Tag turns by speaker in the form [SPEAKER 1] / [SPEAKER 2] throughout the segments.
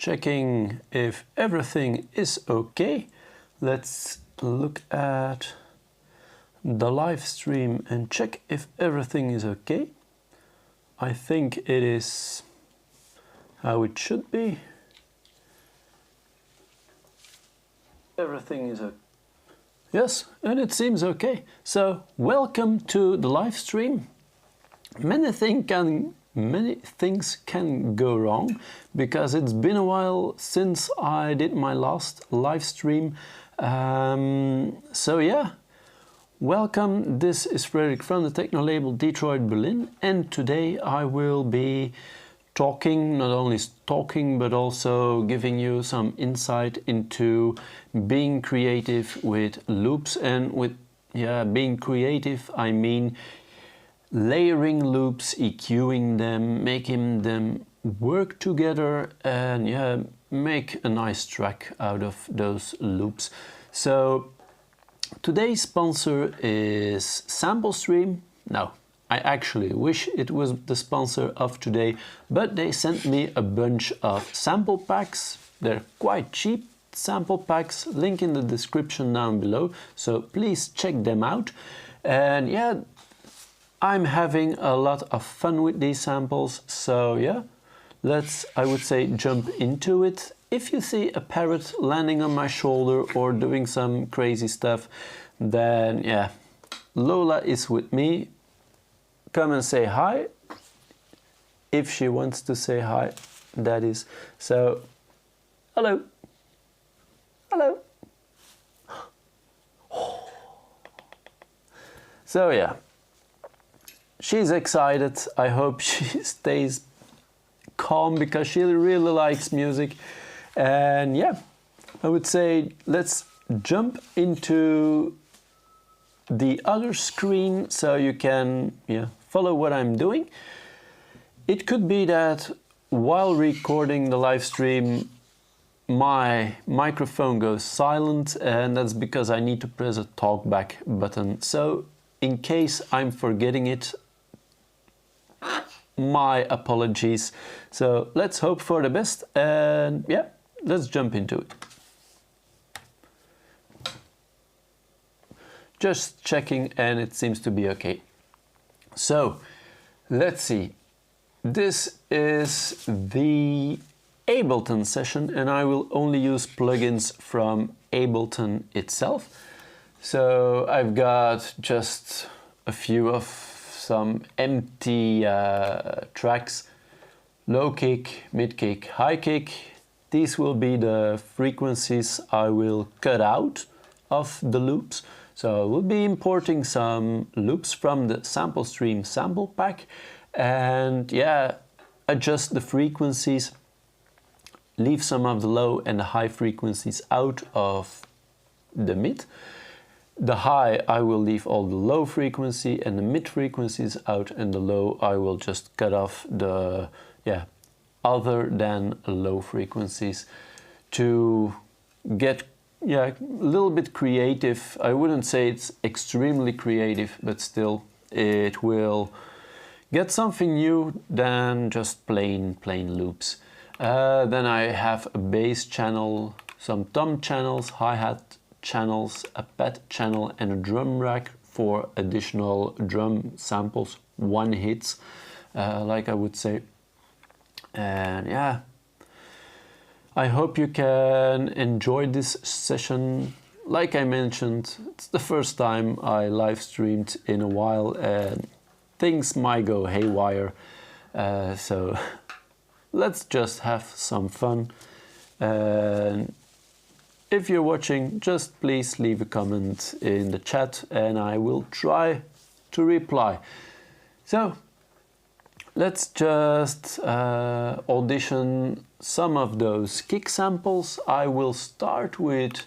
[SPEAKER 1] checking if everything is okay. Let's look at the live stream and check if everything is okay. I think it is how it should be. Everything is okay. Yes, and it seems okay. So welcome to the live stream. Many things can go wrong because it's been a while since I did my last live stream. So yeah, welcome. This is Frederick from the techno label Detroit Berlin, and today I will be talking, not only talking, but also giving you some insight into being creative with loops. And with being creative, I mean layering loops, EQing them, making them work together, and make a nice track out of those loops. So today's sponsor is SampleStream. Now, I actually wish it was the sponsor of today, but they sent me a bunch of sample packs. They're quite cheap sample packs, link in the description down below, so please check them out. And yeah, I'm having a lot of fun with these samples, so yeah, let's, I would say, jump into it. If you see a parrot landing on my shoulder or doing some crazy stuff, then yeah, Lola is with me. Come and say hi, if she wants to say hi, that is. So, hello, hello. So yeah, she's excited. I hope she stays calm because she really likes music. And yeah, I would say let's jump into the other screen so you can follow what I'm doing. It could be that while recording the live stream my microphone goes silent, and that's because I need to press a talkback button. So in case I'm forgetting it, my apologies. So let's hope for the best, and yeah, let's jump into it. Just checking, and it seems to be okay. So let's see. This is the ABLETON session, and I will only use plugins from ABLETON itself. So I've got just a few of some empty tracks: low kick, mid kick, high kick. These will be the frequencies I will cut out of the loops. So we'll be importing some loops from the SampleStream sample pack, and yeah, adjust the frequencies, leave some of the low and the high frequencies out of the mid. The high, I will leave all the low frequency and the mid frequencies out, and the low I will just cut off the other than low frequencies to get a little bit creative. I wouldn't say it's extremely creative, but still it will get something new than just plain loops. Then I have a bass channel, some tom channels, hi-hat channels, a pad channel, and a drum rack for additional drum samples, one hits, like I would say. And yeah, I hope you can enjoy this session. Like I mentioned, it's the first time I live streamed in a while, and things might go haywire. So let's just have some fun. And if you're watching, just please leave a comment in the chat and I will try to reply. So let's just audition some of those kick samples. I will start with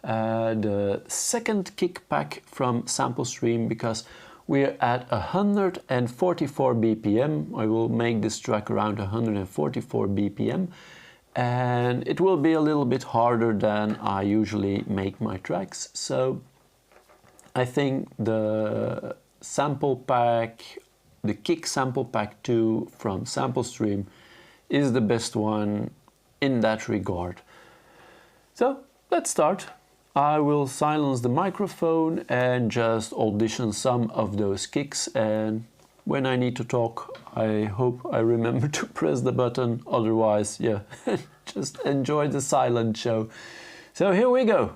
[SPEAKER 1] the second kick pack from SampleStream because we're at 144 BPM. I will make this track around 144 BPM, and it will be a little bit harder than I usually make my tracks. So I think the sample pack, the kick sample pack 2 from SampleStream is the best one in that regard. So let's start. I will silence the microphone and just audition some of those kicks, and when I need to talk, I hope I remember to press the button. Otherwise, yeah, just enjoy the silent show. So here we go.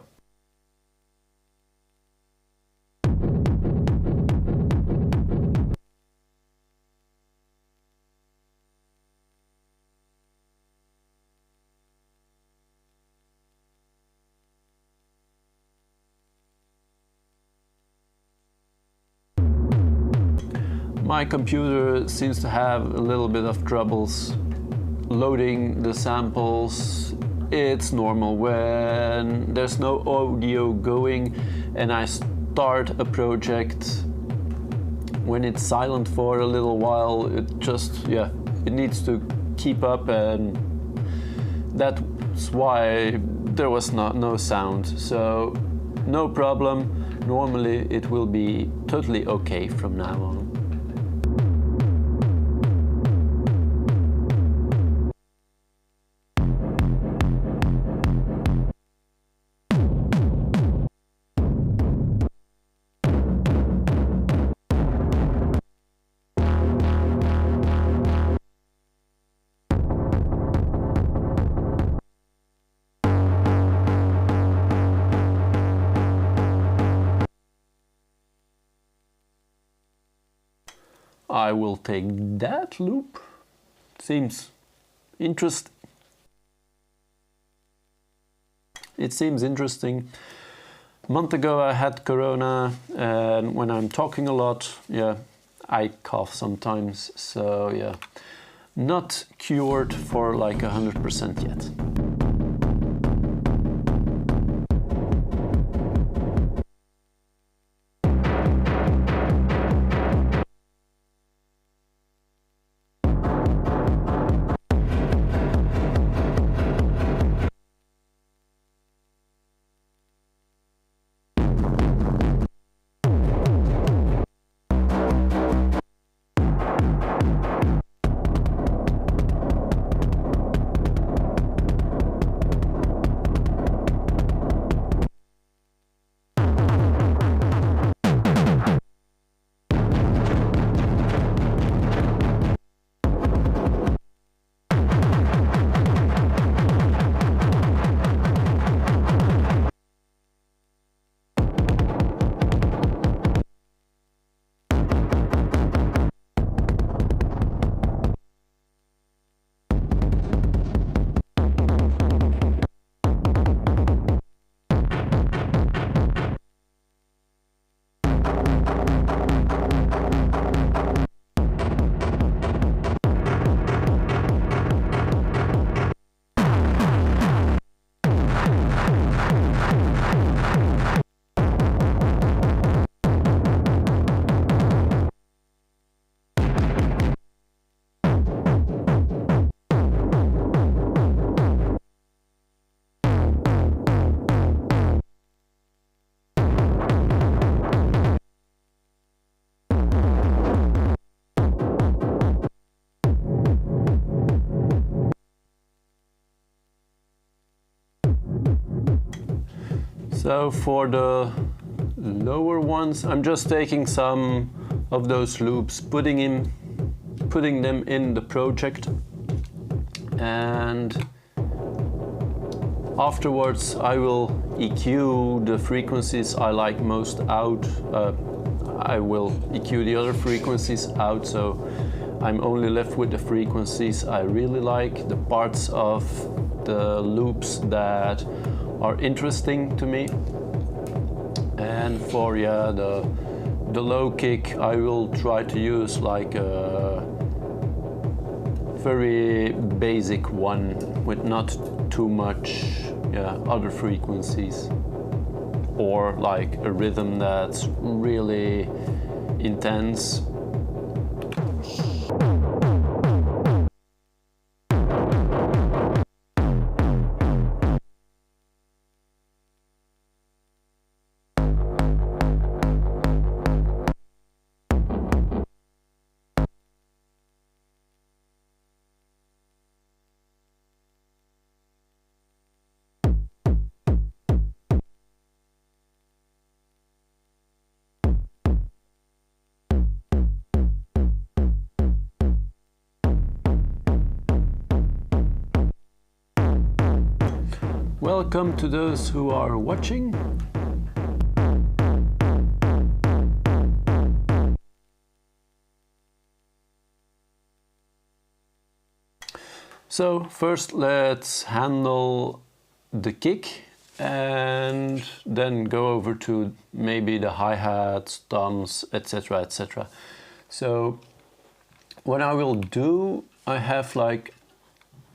[SPEAKER 1] My computer seems to have a little bit of troubles loading the samples. It's normal when there's no audio going and I start a project. When it's silent for a little while, it just, yeah, it needs to keep up, and that's why there was no sound. So no problem. Normally it will be totally okay from now on. I will take that loop. Seems interesting. It seems interesting. A month ago I had corona, and when I'm talking a lot, yeah, I cough sometimes. So yeah, not cured for like 100% yet. So for the lower ones, I'm just taking some of those loops, putting them in the project, and afterwards I will EQ the frequencies I like most out. I will EQ the other frequencies out, so I'm only left with the frequencies I really like, the parts of the loops that are interesting to me. And for the low kick, I will try to use like a very basic one with not too much other frequencies, or like a rhythm that's really intense. Welcome to those who are watching. So first let's handle the kick and then go over to maybe the hi-hats, toms, etc, etc. So what I will do, I have like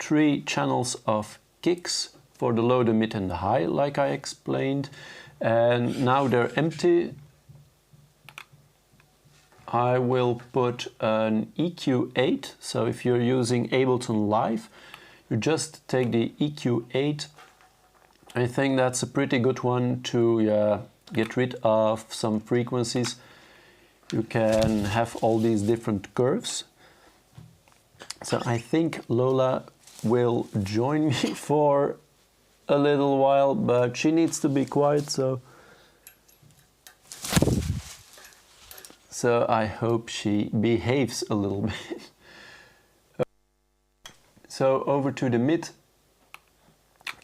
[SPEAKER 1] 3 channels of kicks for the low, the mid and the high, like I explained, and now they're empty. I will put an EQ8, so if you're using Ableton Live, you just take the EQ8. I think that's a pretty good one to get rid of some frequencies. You can have all these different curves. So I think Lola will join me for a little while, but she needs to be quiet, so I hope she behaves a little bit. So over to the mid,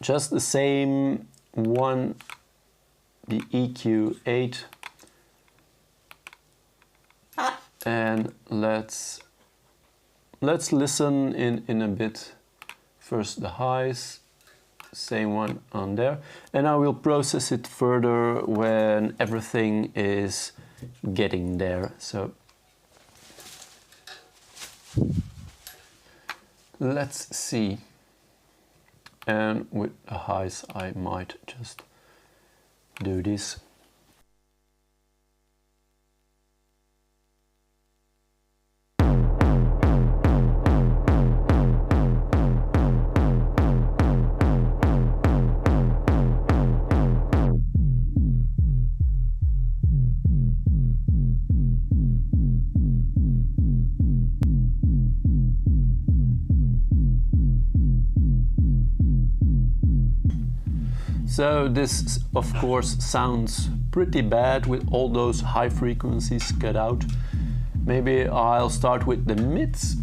[SPEAKER 1] just the same one, the EQ8, and let's listen in a bit. First the highs, same one on there, and I will process it further when everything is getting there. So let's see, and with the highs I might just do this. So this of course sounds pretty bad with all those high frequencies cut out. Maybe I'll start with the mids.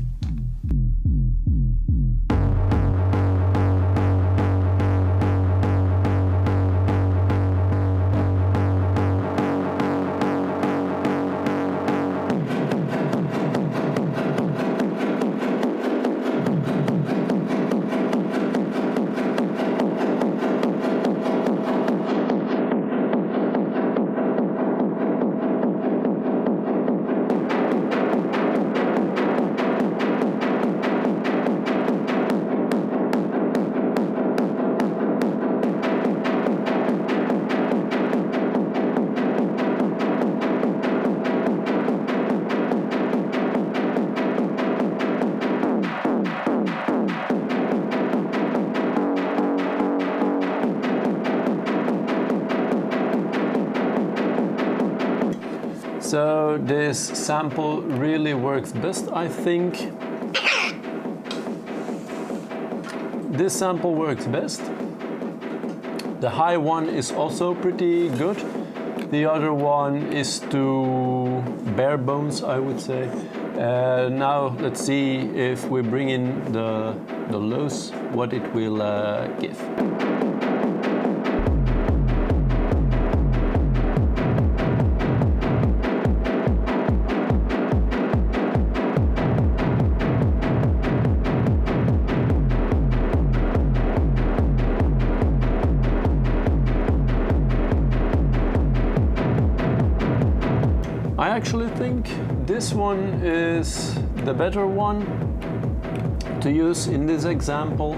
[SPEAKER 1] So this sample really works best, I think. This sample works best. The high one is also pretty good. The other one is too bare bones, I would say. Now let's see if we bring in the lows, what it will give. I actually think this one is the better one to use in this example.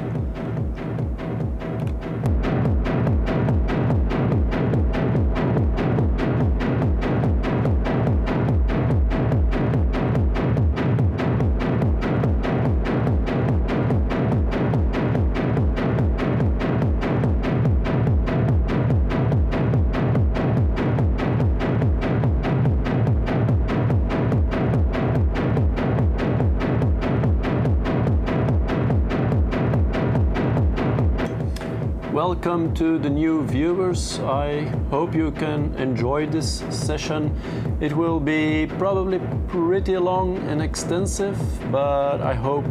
[SPEAKER 1] Welcome to the new viewers. I hope you can enjoy this session. It will be probably pretty long and extensive, but I hope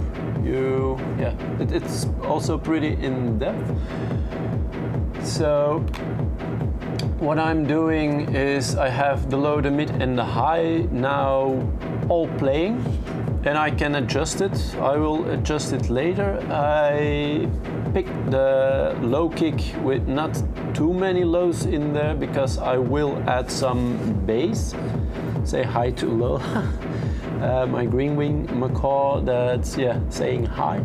[SPEAKER 1] you, it's also pretty in depth. So what I'm doing is I have the low, the mid and the high now all playing, and I can adjust it. I will adjust it later. I picked the low kick with not too many lows in there because I will add some bass. Say hi to low. My green wing macaw that's saying hi.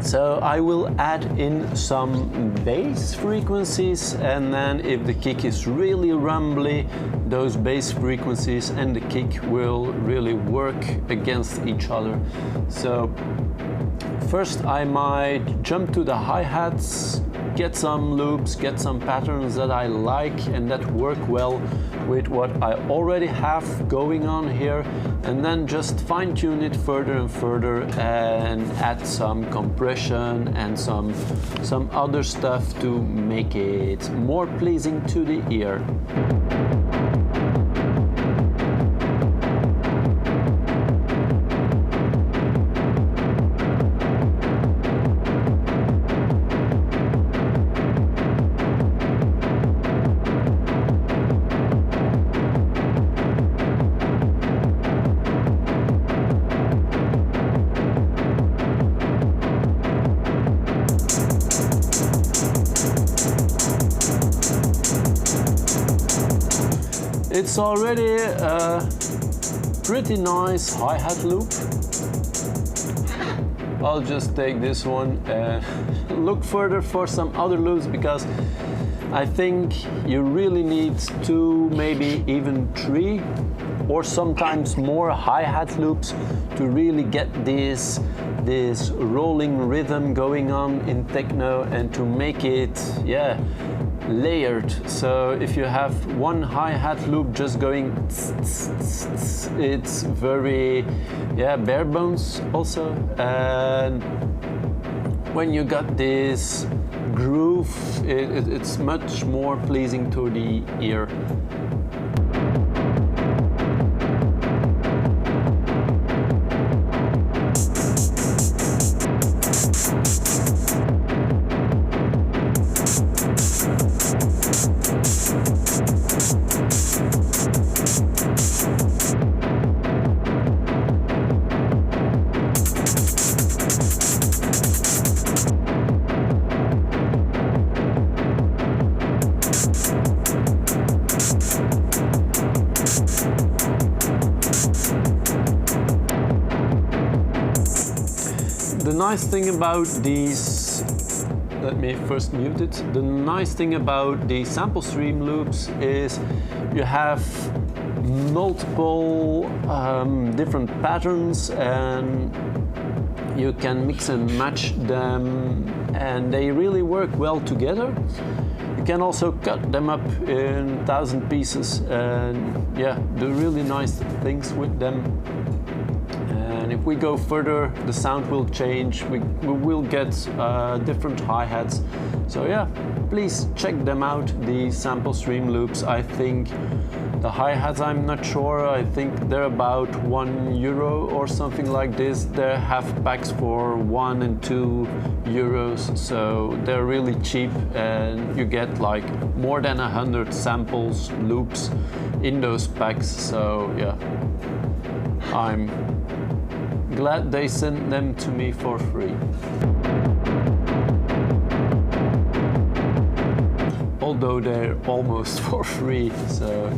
[SPEAKER 1] So I will add in some bass frequencies, and then if the kick is really rumbly, those bass frequencies and the kick will really work against each other. So first I might jump to the hi-hats, get some loops, get some patterns that I like and that work well with what I already have going on here, and then just fine-tune it further and further and add some compression and some other stuff to make it more pleasing to the ear. It's already a pretty nice hi-hat loop. I'll just take this one and look further for some other loops, because I think you really need 2, maybe even 3 or sometimes more hi-hat loops to really get this rolling rhythm going on in techno and to make it layered. So if you have one hi-hat loop just going it's very bare bones also, and when you got this groove it's much more pleasing to the ear. The nice thing about these, let me first mute it. The nice thing about the sample stream loops is you have multiple different patterns and you can mix and match them, and they really work well together. You can also cut them up in 1,000 pieces and do really nice things with them. And if we go further, the sound will change. We will get different hi-hats. So please check them out, the sample stream loops. I think the hi-hats, I'm not sure, I think they're about €1 or something like this. They have packs for 1 and 2 euros, so they're really cheap and you get like more than 100 samples, loops in those packs. So I'm glad they sent them to me for free. Although they're almost for free, so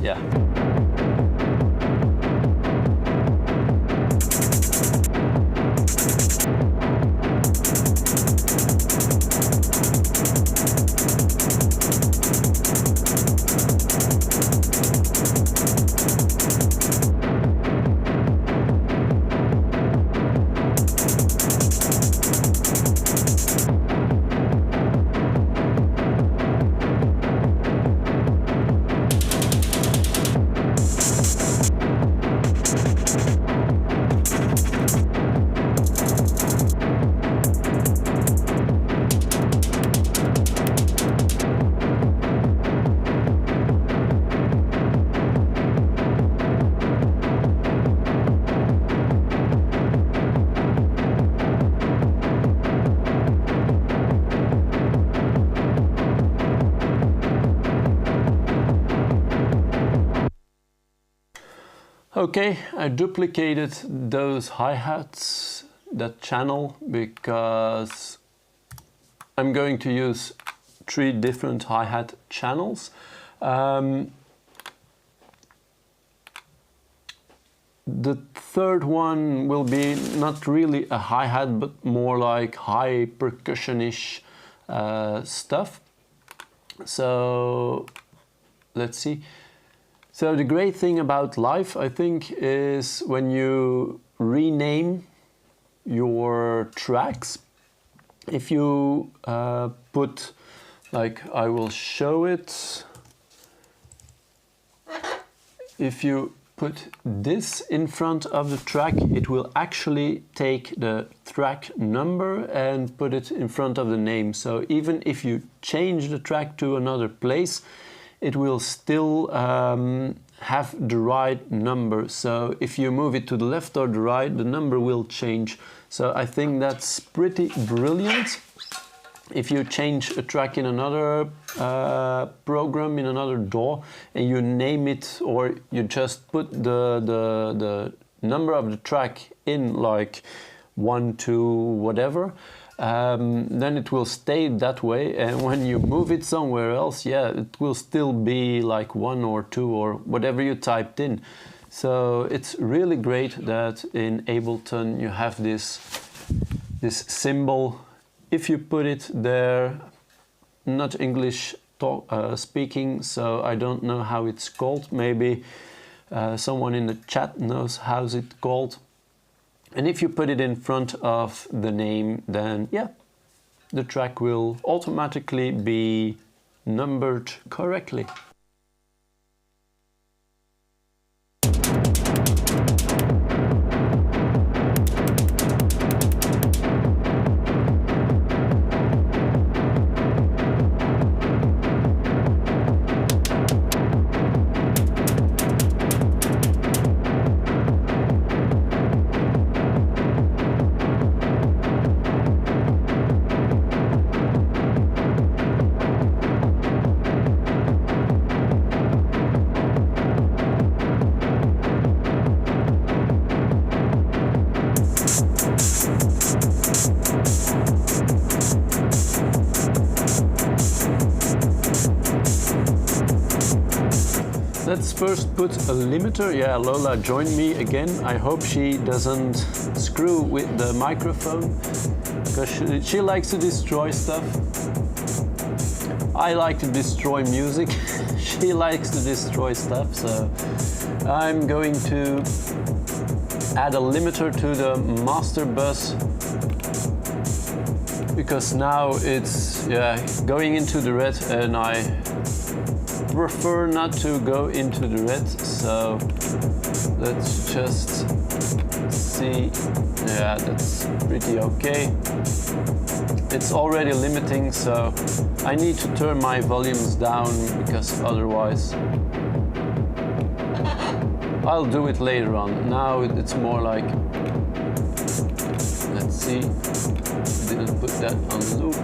[SPEAKER 1] Okay, I duplicated those hi-hats, that channel, because I'm going to use 3 different hi-hat channels. The third one will be not really a hi-hat, but more like high percussion-ish stuff. So let's see. So the great thing about live, I think, is when you rename your tracks. If you put, like, I will show it. If you put this in front of the track, it will actually take the track number and put it in front of the name. So even if you change the track to another place, it will still have the right number. So if you move it to the left or the right, the number will change. So I think that's pretty brilliant. If you change a track in another program, in another DAW, and you name it, or you just put the number of the track in, like 1, 2, whatever, then it will stay that way, and when you move it somewhere else, yeah, it will still be like 1 or 2 or whatever you typed in. So it's really great that in Ableton you have this symbol. If you put it there, not English speaking, so I don't know how it's called. Maybe someone in the chat knows how it's called. And if you put it in front of the name, then yeah, the track will automatically be numbered correctly. Let's first put a limiter. Yeah, Lola joined me again. I hope she doesn't screw with the microphone, because she likes to destroy stuff. I like to destroy music. She likes to destroy stuff, so I'm going to add a limiter to the master bus, because now it's going into the red, and I prefer not to go into the red. So let's just see. Yeah, that's pretty okay. It's already limiting, so I need to turn my volumes down, because otherwise I'll do it later on. Now it's more like, let's see, didn't put that on loop.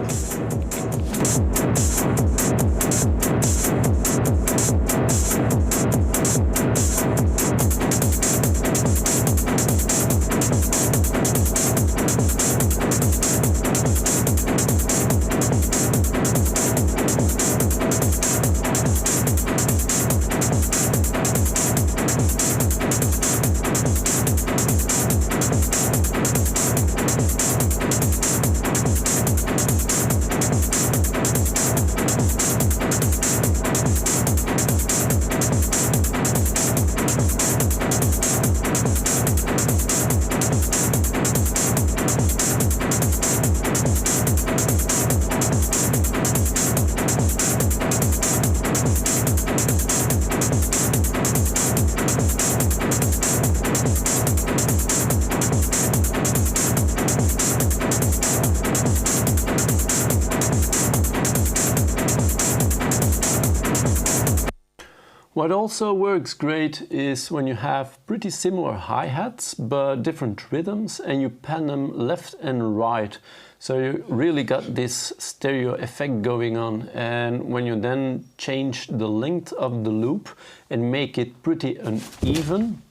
[SPEAKER 1] What also works great is when you have pretty similar hi-hats but different rhythms, and you pan them left and right. So you really got this stereo effect going on, and when you then change the length of the loop and make it pretty uneven,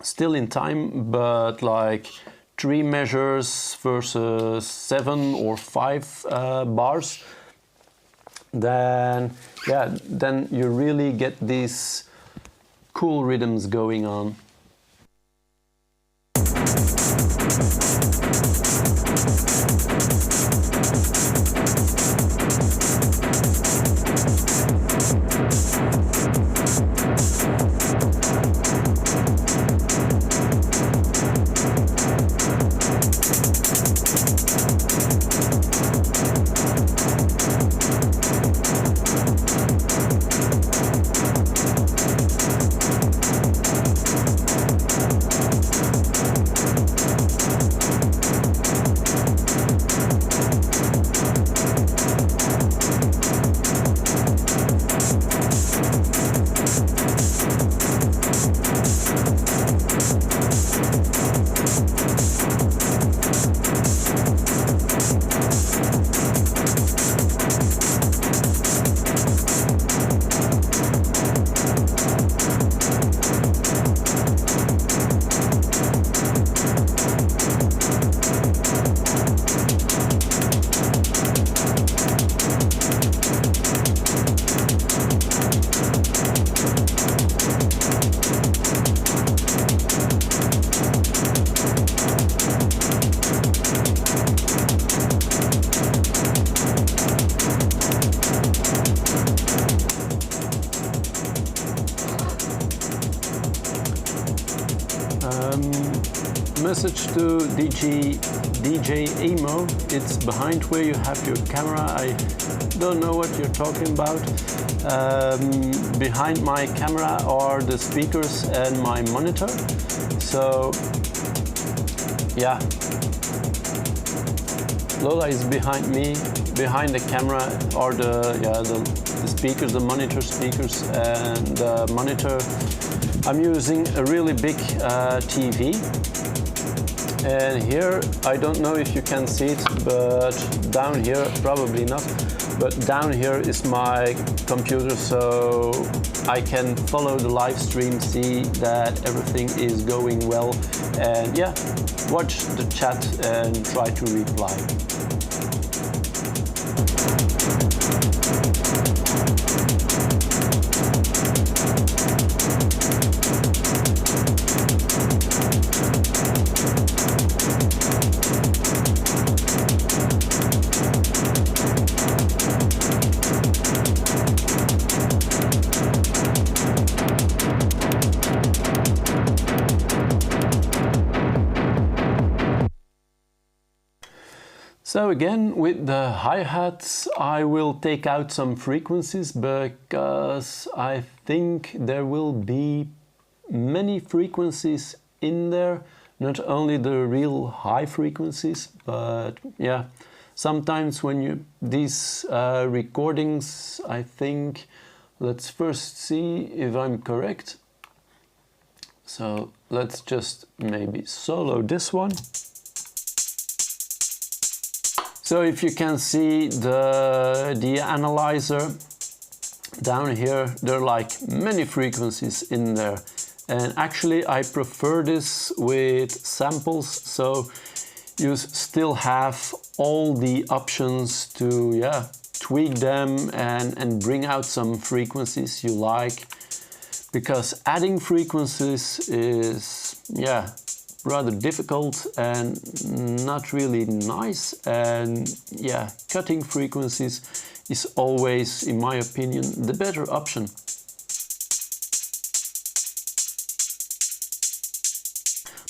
[SPEAKER 1] still in time, but like 3 measures versus 7 or 5 bars, then yeah, then you really get these cool rhythms going on. Message to DJ Emo, it's behind where you have your camera. I don't know what you're talking about. Behind my camera are the speakers and my monitor. So yeah, Lola is behind me. Behind the camera are the speakers, the monitor speakers and the monitor. I'm using a really big TV. And here, I don't know if you can see it, but down here, probably not, but down here is my computer, so I can follow the live stream, see that everything is going well, and yeah, watch the chat and try to reply. So again, with the hi-hats, I will take out some frequencies because I think there will be many frequencies in there, not only the real high frequencies, but yeah, sometimes when these recordings, I think, let's first see if I'm correct. So let's just maybe solo this one. So if you can see the analyzer down here, there are like many frequencies in there. And actually I prefer this with samples, so you still have all the options to tweak them and bring out some frequencies you like. Because adding frequencies is rather difficult and not really nice, and yeah, cutting frequencies is always, in my opinion, the better option.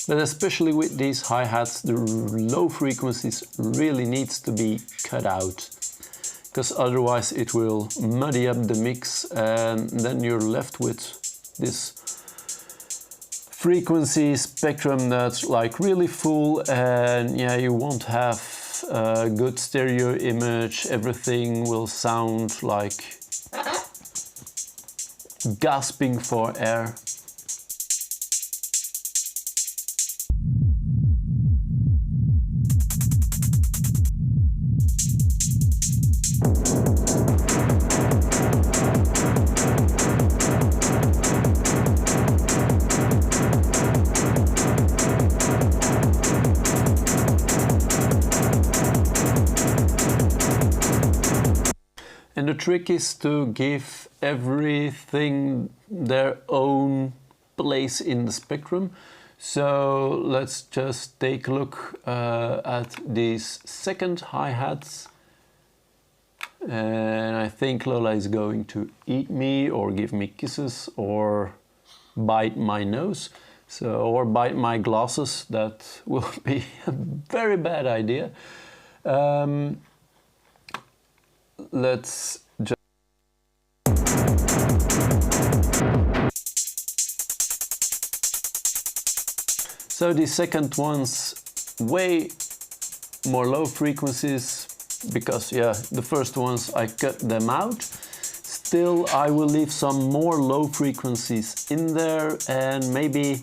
[SPEAKER 1] But especially with these hi-hats, the low frequencies really needs to be cut out, because otherwise it will muddy up the mix and then you're left with this frequency spectrum that's like really full, and yeah, you won't have a good stereo image. Everything will sound like gasping for air. And the trick is to give everything their own place in the spectrum. So let's just take a look at these second hi-hats. And I think Lola is going to eat me or give me kisses or bite my nose. So, or bite my glasses. That will be a very bad idea. Let's just... So the second one's way more low frequencies, because yeah, the first ones I cut them out. Still, I will leave some more low frequencies in there and maybe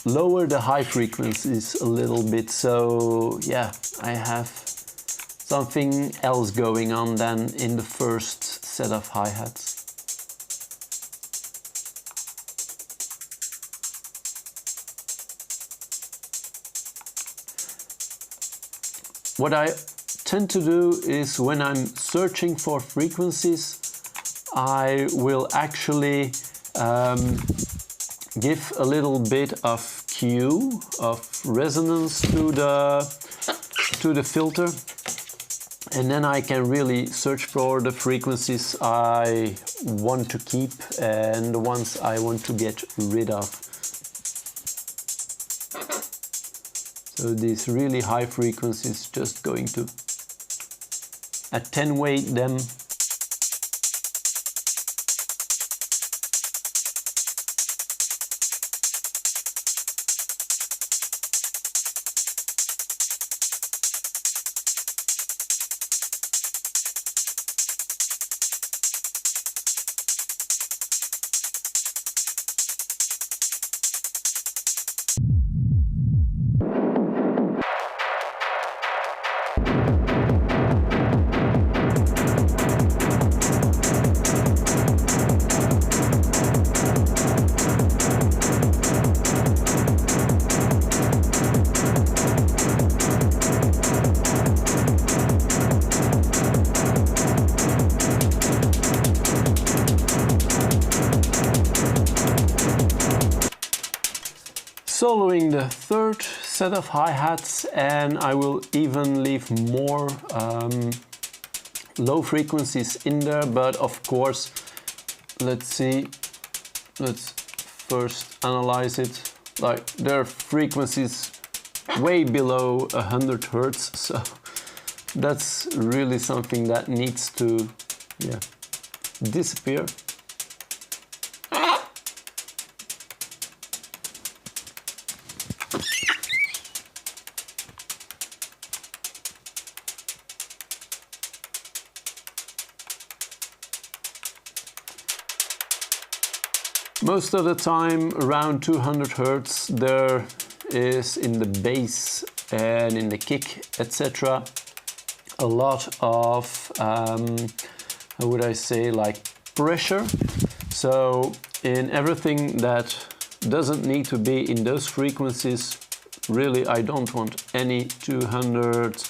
[SPEAKER 1] lower the high frequencies a little bit. So yeah, I have something else going on than in the first set of hi-hats. What I tend to do is when I'm searching for frequencies, I will actually give a little bit of Q, of resonance to the filter, and then I can really search for the frequencies I want to keep and the ones I want to get rid of. So these really high frequencies, just going to attenuate them. Soloing the third set of hi-hats, and I will even leave more low frequencies in there, but of course, let's see, let's first analyze it. Like, there are frequencies way below 100 Hertz, so that's really something that needs to, yeah, disappear. Most of the time around 200 Hertz there is in the bass and in the kick, etc. a lot of, how would I say, like pressure. So in everything that doesn't need to be in those frequencies, really I don't want any 200,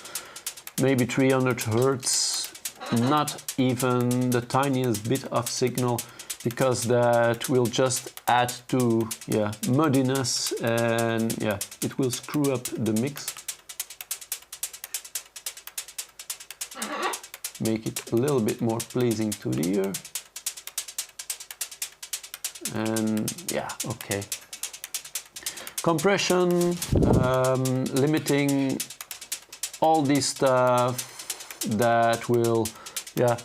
[SPEAKER 1] maybe 300 Hertz, not even the tiniest bit of signal, because that will just add to, yeah, muddiness, and yeah, it will screw up the mix. Make it a little bit more pleasing to the ear. And yeah, okay. Compression, limiting, all this stuff that will, yeah,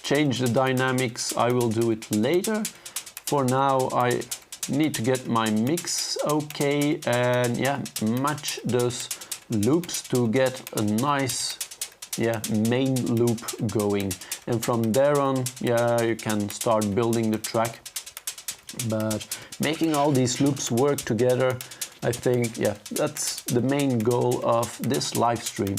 [SPEAKER 1] change the dynamics, I will do it later. For now, I need to get my mix okay and yeah, match those loops to get a nice, yeah, main loop going. And from there on, yeah, you can start building the track. But making all these loops work together, I think, yeah, that's the main goal of this live stream.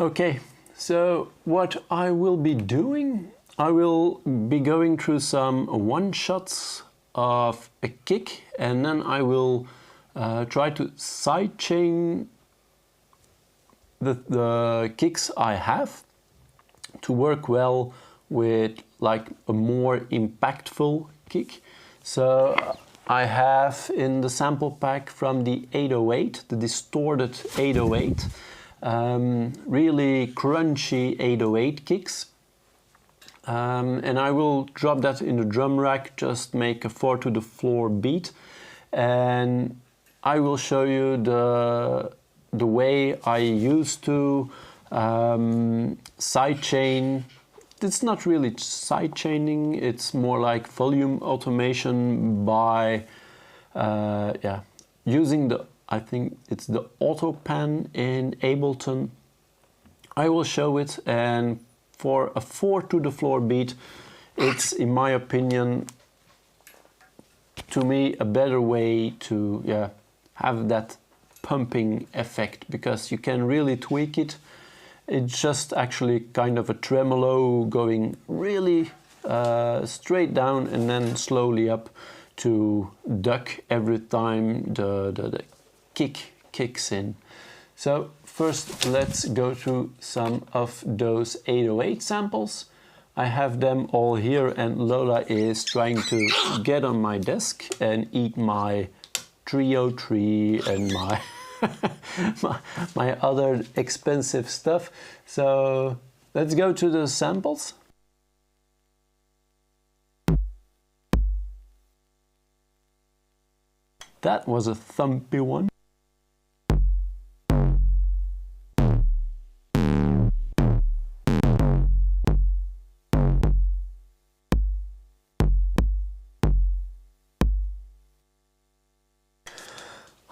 [SPEAKER 1] Okay, so what I will be doing, I will be going through some one-shots of a kick, and then I will try to sidechain the kicks I have to work well with like a more impactful kick. So I have in the sample pack from the 808, the distorted 808, really crunchy 808 kicks. And I will drop that in the drum rack, just make a 4 to the floor beat, and I will show you the way I used to sidechain. It's not really sidechaining, it's more like volume automation by using the, I think it's the auto pan in Ableton. I will show it, and for a 4 to the floor beat, it's in my opinion, to me, a better way to have that pumping effect, because you can really tweak it. It's just actually kind of a tremolo going really straight down and then slowly up to duck every time the kick kicks in. So first let's go through some of those 808 samples. I have them all here, and Lola is trying to get on my desk and eat my 303 and my my other expensive stuff. So let's go to the samples. That was a thumpy one.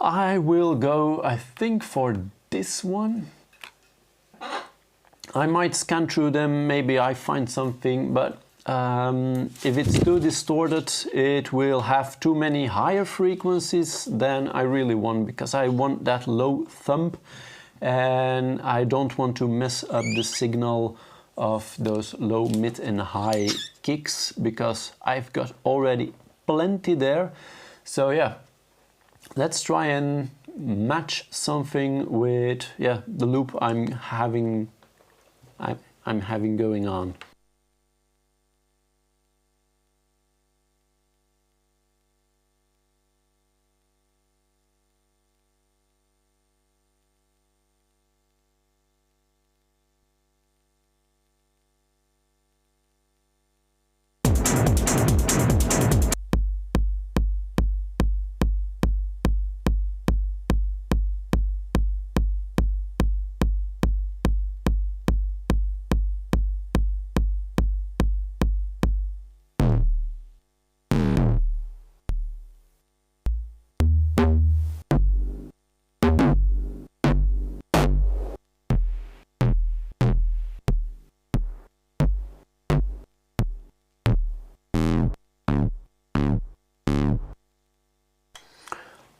[SPEAKER 1] I will go, I think, for this one. I might scan through them, maybe I find something, but if it's too distorted, it will have too many higher frequencies than I really want, because I want that low thump and I don't want to mess up the signal of those low, mid and high kicks, because I've got already plenty there. So yeah, let's try and match something with the loop I'm having going on.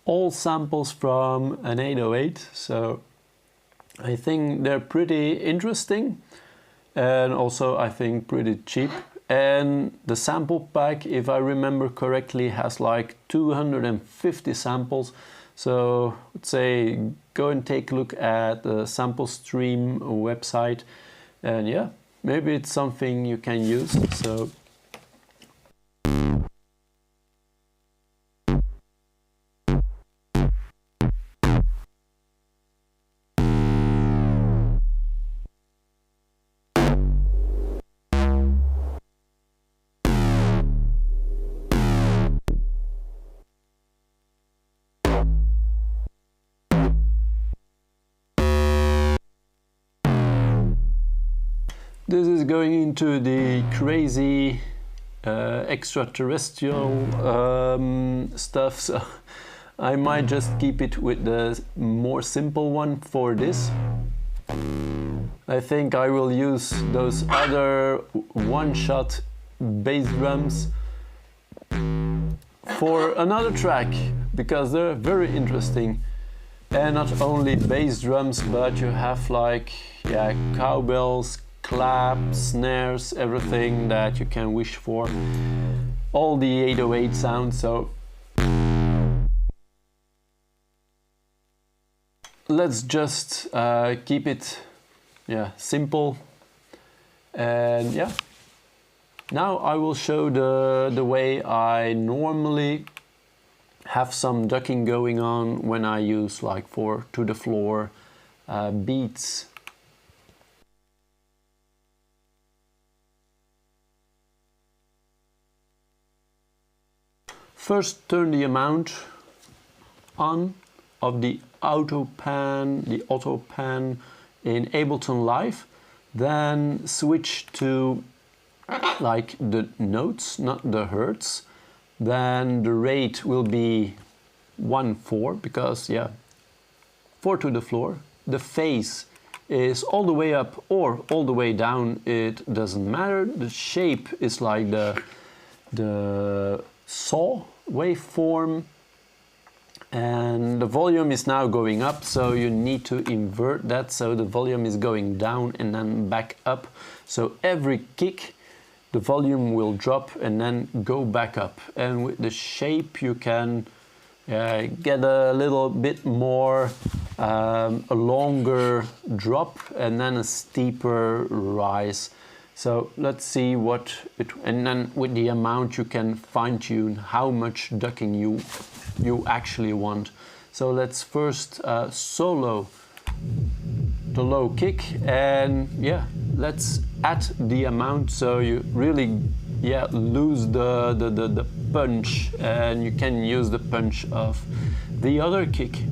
[SPEAKER 1] All samples from an 808, so I think they're pretty interesting, and also I think pretty cheap. And the sample pack, if I remember correctly, has like 250 samples. So let's say go and take a look at the Sample Stream website, and yeah, maybe it's something you can use. So this is going into the crazy extraterrestrial stuff, so I might just keep it with the more simple one for this. I think I will use those other one-shot bass drums for another track, because they're very interesting. And not only bass drums, but you have like, yeah, cowbells, claps, snares, everything that you can wish for. All the 808 sounds, so let's just keep it, yeah, simple. And yeah, now I will show the way I normally have some ducking going on when I use like 4 to the floor beats. First, turn the amount on of the auto pan in Ableton Live, then switch to like the notes, not the hertz. Then the rate will be 1/4 because, yeah, 4 to the floor. The phase is all the way up or all the way down, it doesn't matter. The shape is like the saw waveform, and the volume is now going up, so you need to invert that, so the volume is going down and then back up. So every kick the volume will drop and then go back up, and with the shape you can get a little bit more, a longer drop and then a steeper rise. So let's see what it, and then with the amount you can fine-tune how much ducking you actually want. So let's first solo the low kick, and yeah, let's add the amount so you really, yeah, lose the punch, and you can use the punch of the other kick.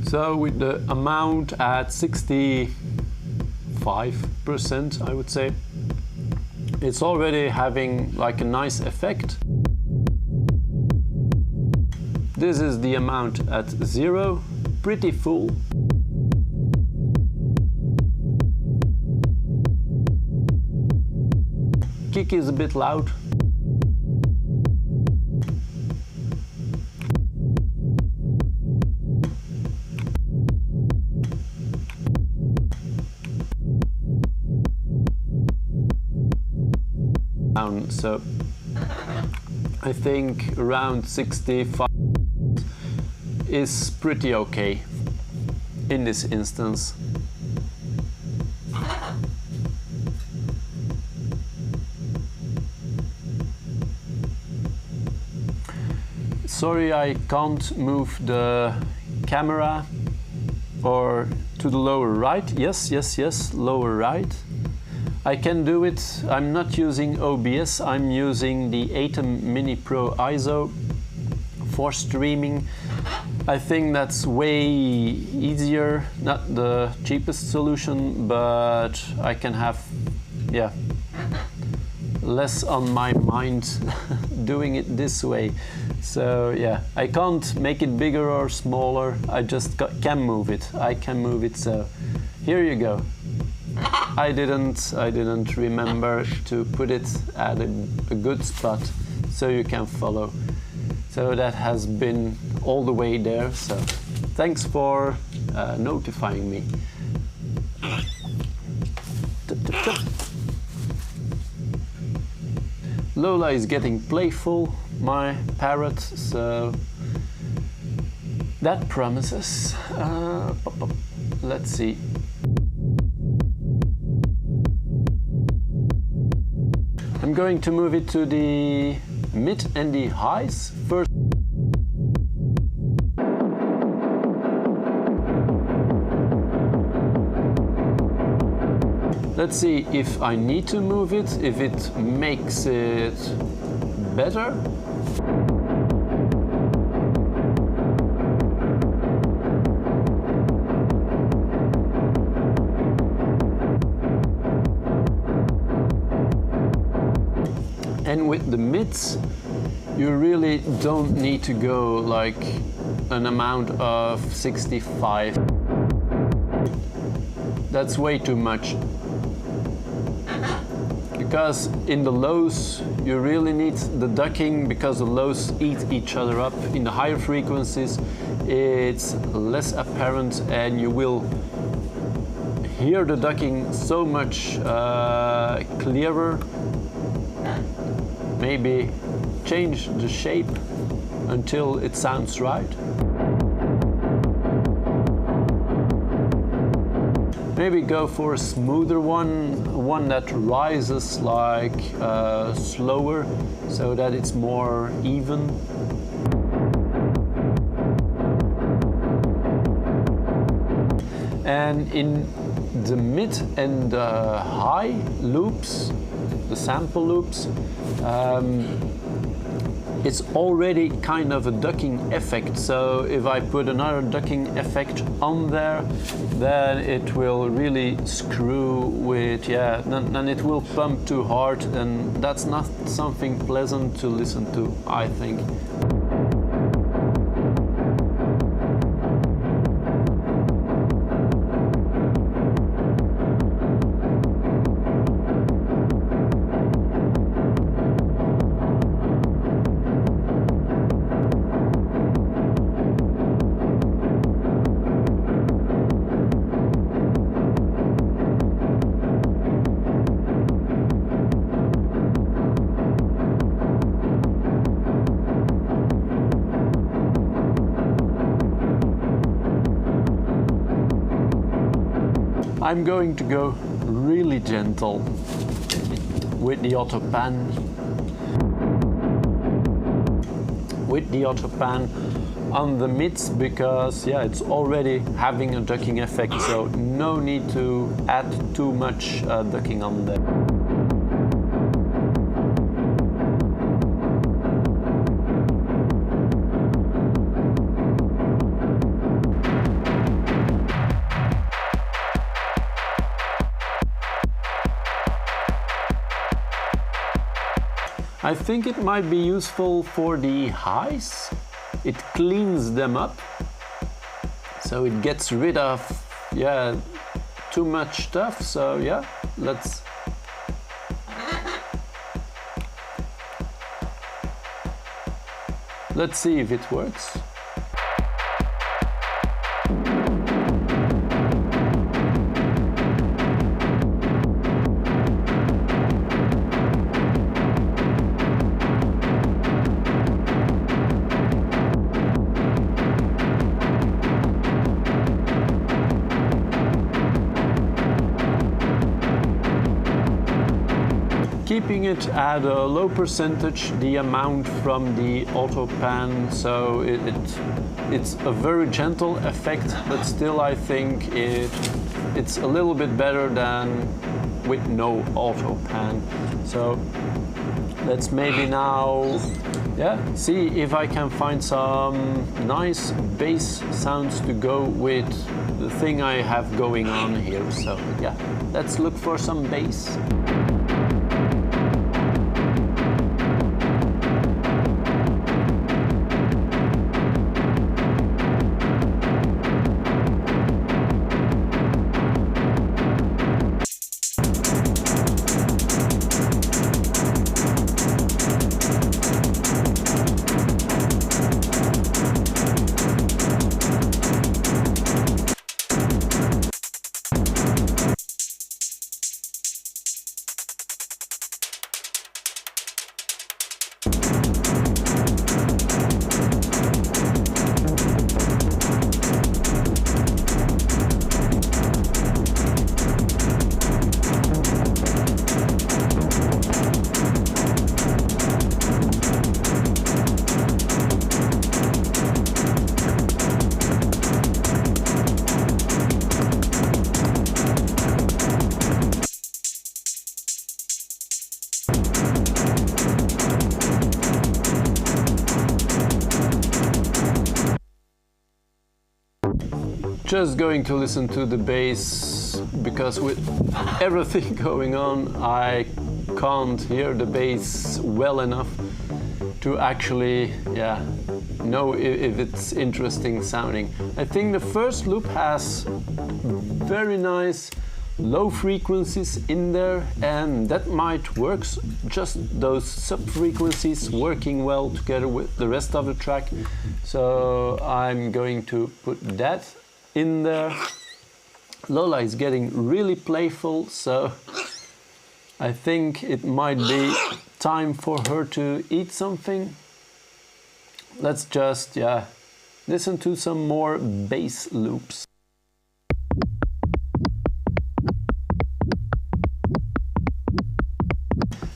[SPEAKER 1] So with the amount at 65%, I would say, it's already having like a nice effect. This is the amount at 0, pretty full. Kick is a bit loud. So I think around 65 is pretty okay in this instance. Sorry, I can't move the camera or to the lower right. Yes, lower right. I can do it. I'm not using OBS, I'm using the ATEM Mini Pro ISO for streaming. I think that's way easier, not the cheapest solution, but I can have, yeah, less on my mind doing it this way. So yeah, I can't make it bigger or smaller, I just can move it. I can move it, so here you go. I didn't remember to put it at a good spot so you can follow. So that has been all the way there, so thanks for notifying me. Lola is getting playful, my parrot, so that promises. Let's see. I'm going to move it to the mid and the highs first. Let's see if I need to move it, if it makes it better. And with the mids, you really don't need to go like an amount of 65. That's way too much. Because in the lows, you really need the ducking because the lows eat each other up. In the higher frequencies, it's less apparent and you will hear the ducking so much clearer. Maybe change the shape until it sounds right. Maybe go for a smoother one that rises like slower, so that it's more even. And in the mid and the high loops, the sample loops, it's already kind of a ducking effect. So if I put another ducking effect on there, then it will really screw with, then it will pump too hard, and that's not something pleasant to listen to, I think. I'm going to go really gentle with the auto pan. On the mids, because it's already having a ducking effect, so no need to add too much ducking on there. I think it might be useful for the highs. It cleans them up, so it gets rid of too much stuff. So let's see if it works. Keeping it at a low percentage, the amount from the auto pan, so it's a very gentle effect, but still I think it's a little bit better than with no auto pan. So let's maybe now see if I can find some nice bass sounds to go with the thing I have going on here. So let's look for some bass. just going to listen to the bass, because with everything going on I can't hear the bass well enough to actually know if it's interesting sounding. I think the first loop has very nice low frequencies in there, and that might work, just those sub frequencies working well together with the rest of the track. So I'm going to put that in there. Lola is getting really playful, so I think it might be time for her to eat something. Let's just listen to some more bass loops.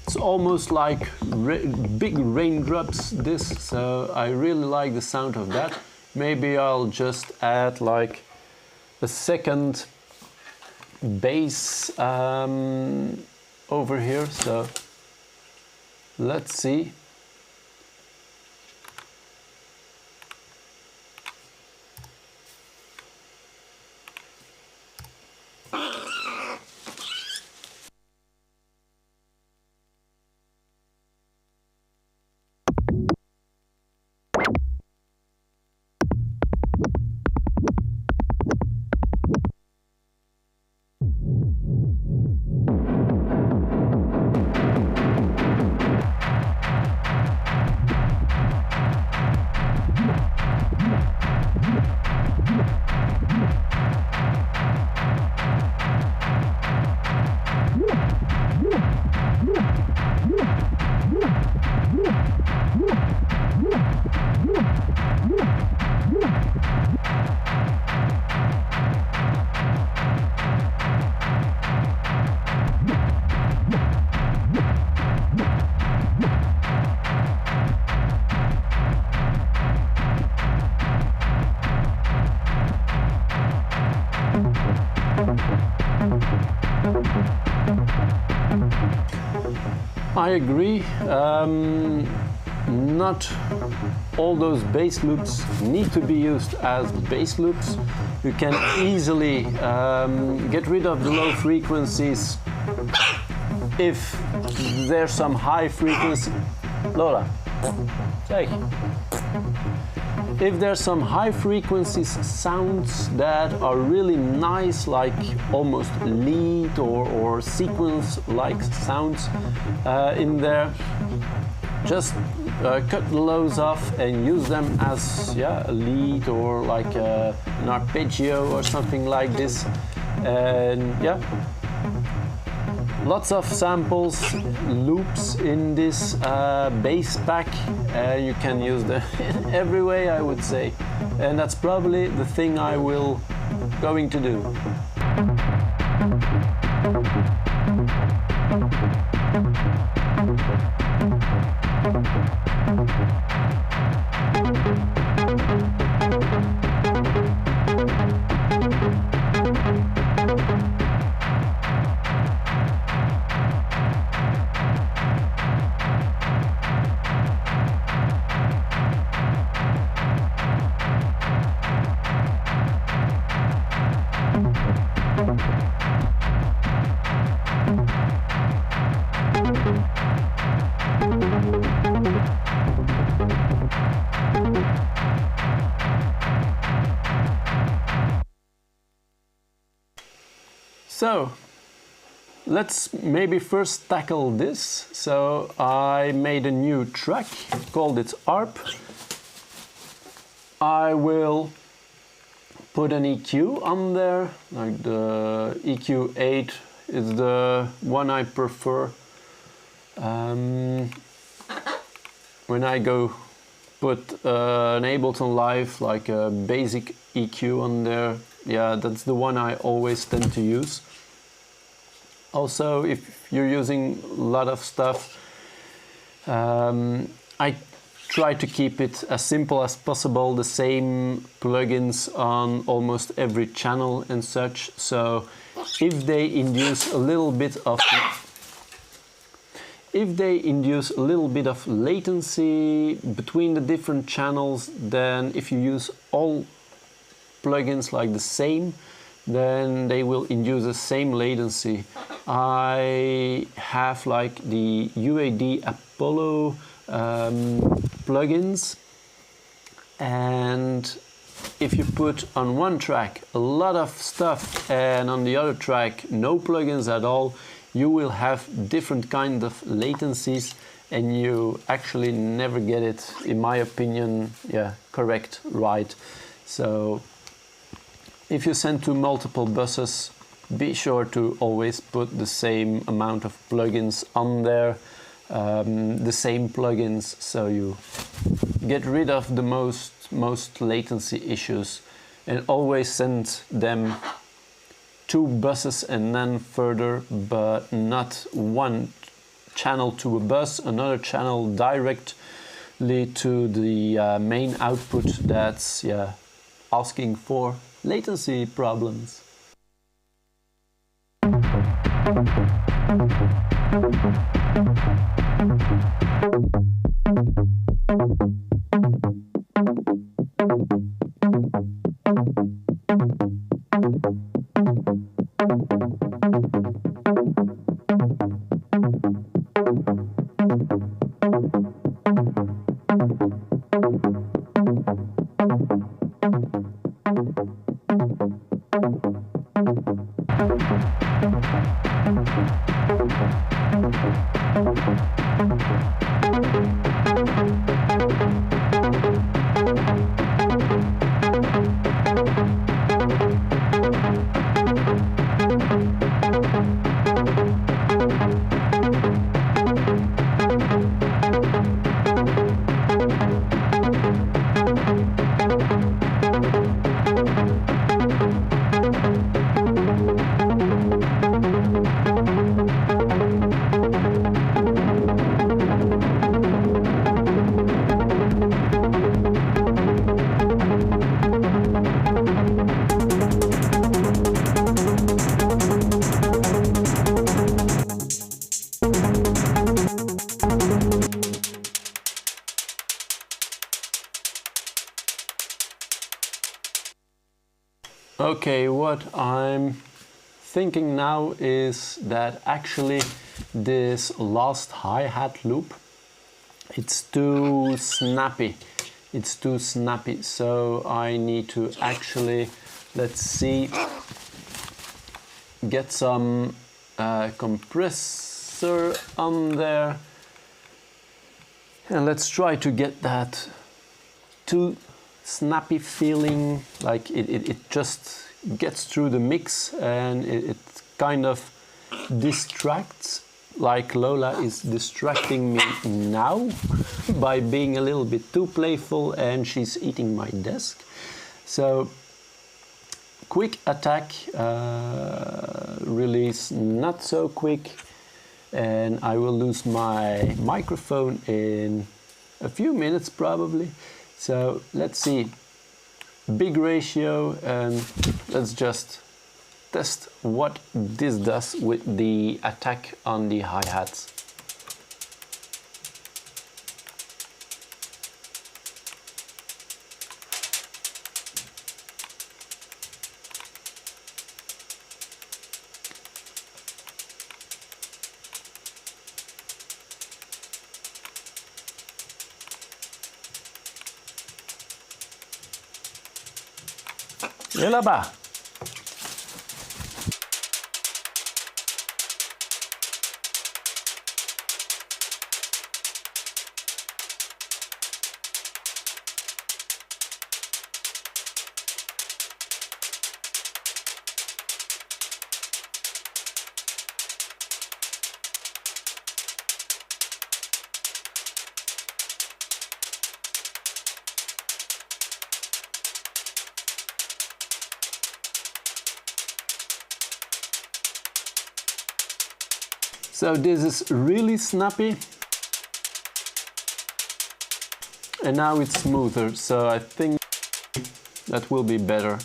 [SPEAKER 1] It's almost like big raindrops, this, so I really like the sound of that. Maybe I'll just add like a second bass over here, so let's see. I agree. Not all those bass loops need to be used as bass loops. You can easily get rid of the low frequencies if there's some high frequency. Lola, say. If there's some high frequencies sounds that are really nice, like almost lead or sequence like sounds in there, just cut the lows off and use them as a lead or like an arpeggio or something like this. And lots of samples, loops in this bass pack. You can use them in every way, I would say, and that's probably the thing I will going to do. So let's maybe first tackle this. So I made a new track, called it ARP. I will put an EQ on there, like the EQ 8 is the one I prefer. When I go put an Ableton Live, like a basic EQ on there, that's the one I always tend to use. Also, if you're using a lot of stuff, I try to keep it as simple as possible, the same plugins on almost every channel and such. So if they induce a little bit of latency between the different channels, then if you use all plugins like the same, then they will induce the same latency. I have like the UAD Apollo plugins, and if you put on one track a lot of stuff and on the other track no plugins at all, you will have different kind of latencies and you actually never get it, in my opinion, correct, right. So if you send to multiple buses, be sure to always put the same amount of plugins on there, the same plugins, so you get rid of the most latency issues, and always send them 2 buses and then further, but not one channel to a bus, another channel directly to the main output. That's asking for latency problems. Okay, what I'm thinking now is that actually this last hi-hat loop, it's too snappy. It's too snappy, so I need to actually, let's see, get some compressor on there, and let's try to get that too snappy feeling, like it just gets through the mix and it kind of distracts, like Lola is distracting me now by being a little bit too playful and she's eating my desk. So quick attack, release not so quick, and I will lose my microphone in a few minutes probably. So let's see, big ratio, and let's just test what this does with the attack on the hi-hats. Et là-bas. So this is really snappy, and now it's smoother, so I think that will be better.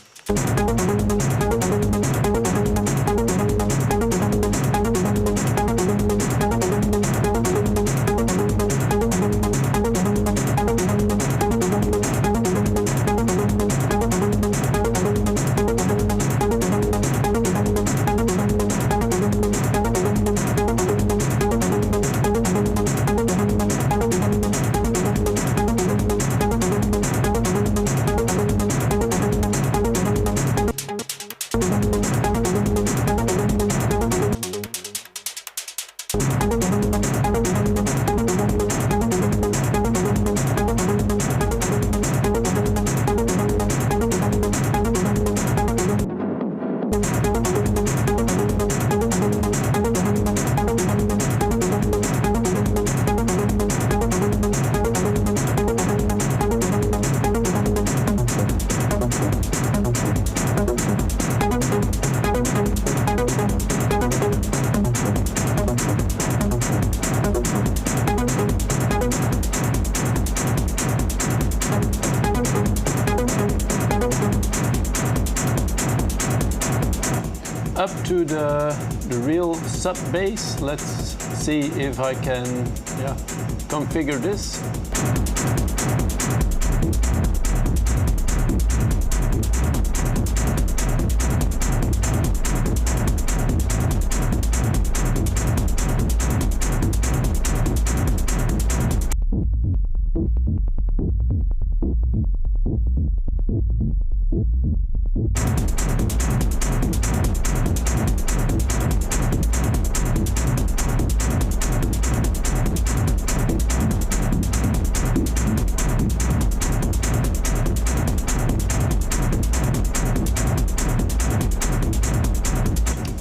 [SPEAKER 1] Up to the real sub bass. Let's see if I can configure this.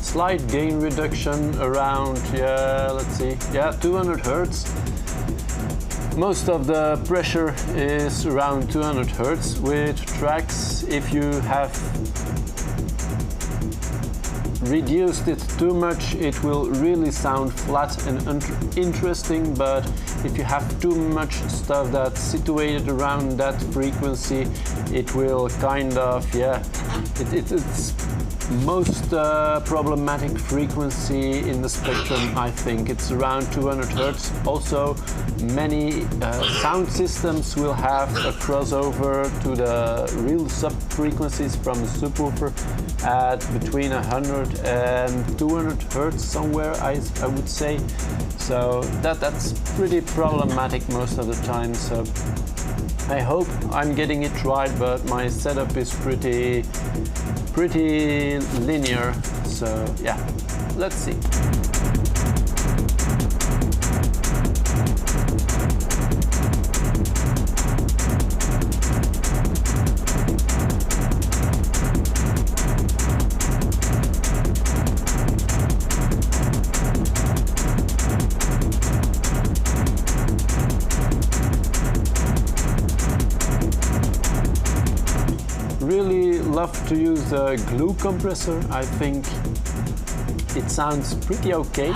[SPEAKER 1] Slight gain reduction around, let's see, 200 Hertz. Most of the pressure is around 200 Hertz. With tracks, if you have reduced it too much, it will really sound flat and uninteresting, but if you have too much stuff that's situated around that frequency, it will kind of, it's most problematic frequency in the spectrum. I think it's around 200 Hertz. Also, many sound systems will have a crossover to the real sub frequencies from the subwoofer at between 100 and 200 Hertz somewhere, I would say. So that's pretty problematic most of the time. So I hope I'm getting it right, but my setup is pretty linear, so yeah, let's see. Really love to use a glue compressor. I think it sounds pretty okay.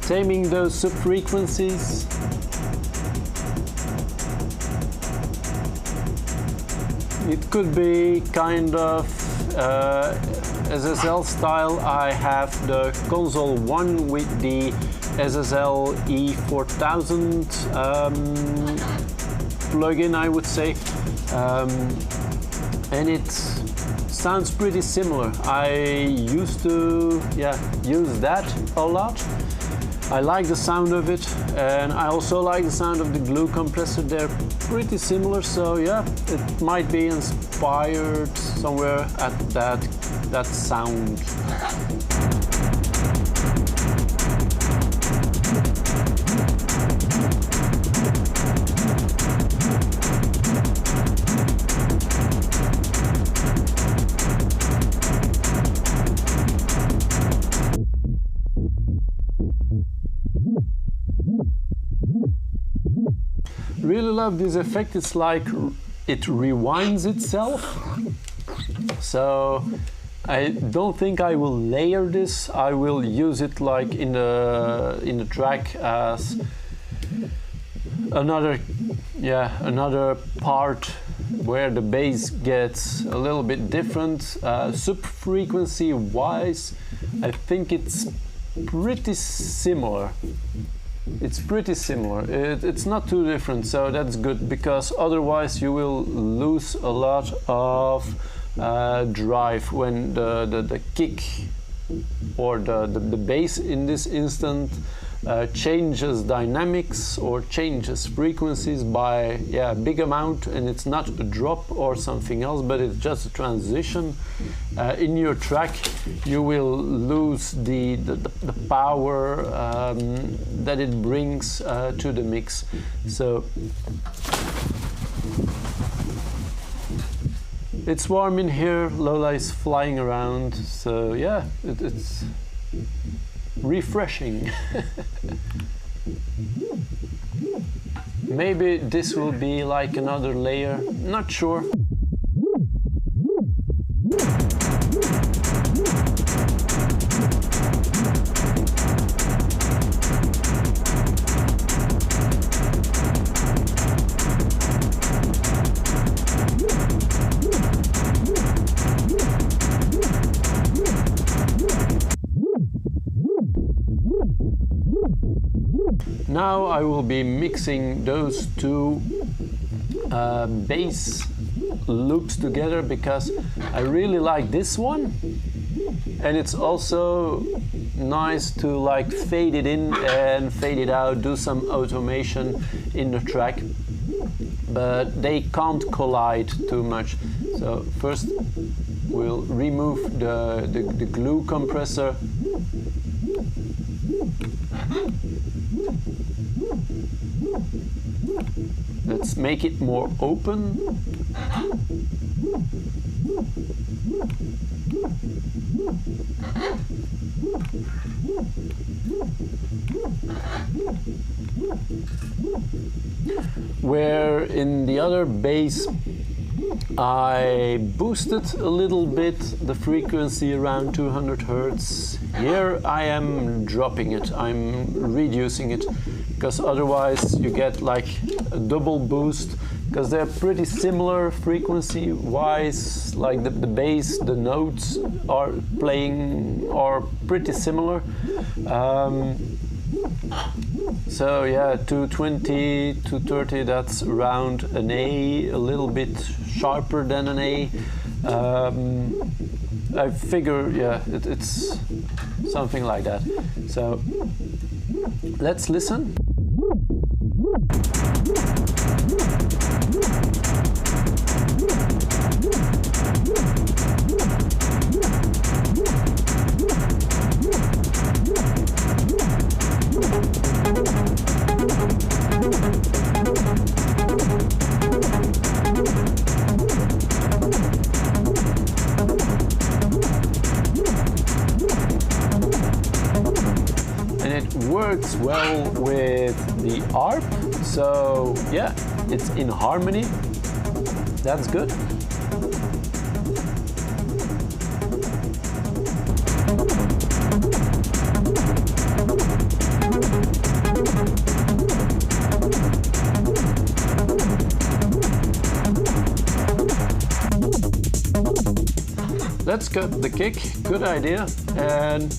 [SPEAKER 1] Taming those sub-frequencies. It could be kind of SSL style. I have the console 1 with the SSL E4000 plugin, I would say, and it sounds pretty similar. I used to use that a lot. I like the sound of it, and I also like the sound of the glue compressor. They're pretty similar, so yeah, it might be inspired somewhere at that sound. Really love this effect. It's like it rewinds itself. So I don't think I will layer this. I will use it like in the track as another part where the bass gets a little bit different. Sub-frequency wise, I think it's pretty similar. It's pretty similar. It's not too different, so that's good, because otherwise you will lose a lot of drive when the kick or the bass in this instant changes dynamics or changes frequencies by a big amount, and it's not a drop or something else, but it's just a transition in your track. You will lose the power that it brings to the mix. So it's warm in here, Lola is flying around, so yeah, it's refreshing. Maybe this will be like another layer, not sure. Now I will be mixing those two bass loops together, because I really like this one, and it's also nice to like fade it in and fade it out, do some automation in the track, but they can't collide too much. So first we'll remove the glue compressor. Let's make it more open. Where in the other bass I boosted a little bit the frequency around 200 Hertz. Here I am dropping it, I'm reducing it, because otherwise you get like a double boost, because they're pretty similar frequency wise, like the bass, the notes are playing are pretty similar. So yeah, 220, 230, that's around an A, a little bit sharper than an A. I figure, yeah, it's something like that. So let's listen. Works well with the ARP, so yeah, it's in harmony. That's good. Let's cut the kick, good idea, and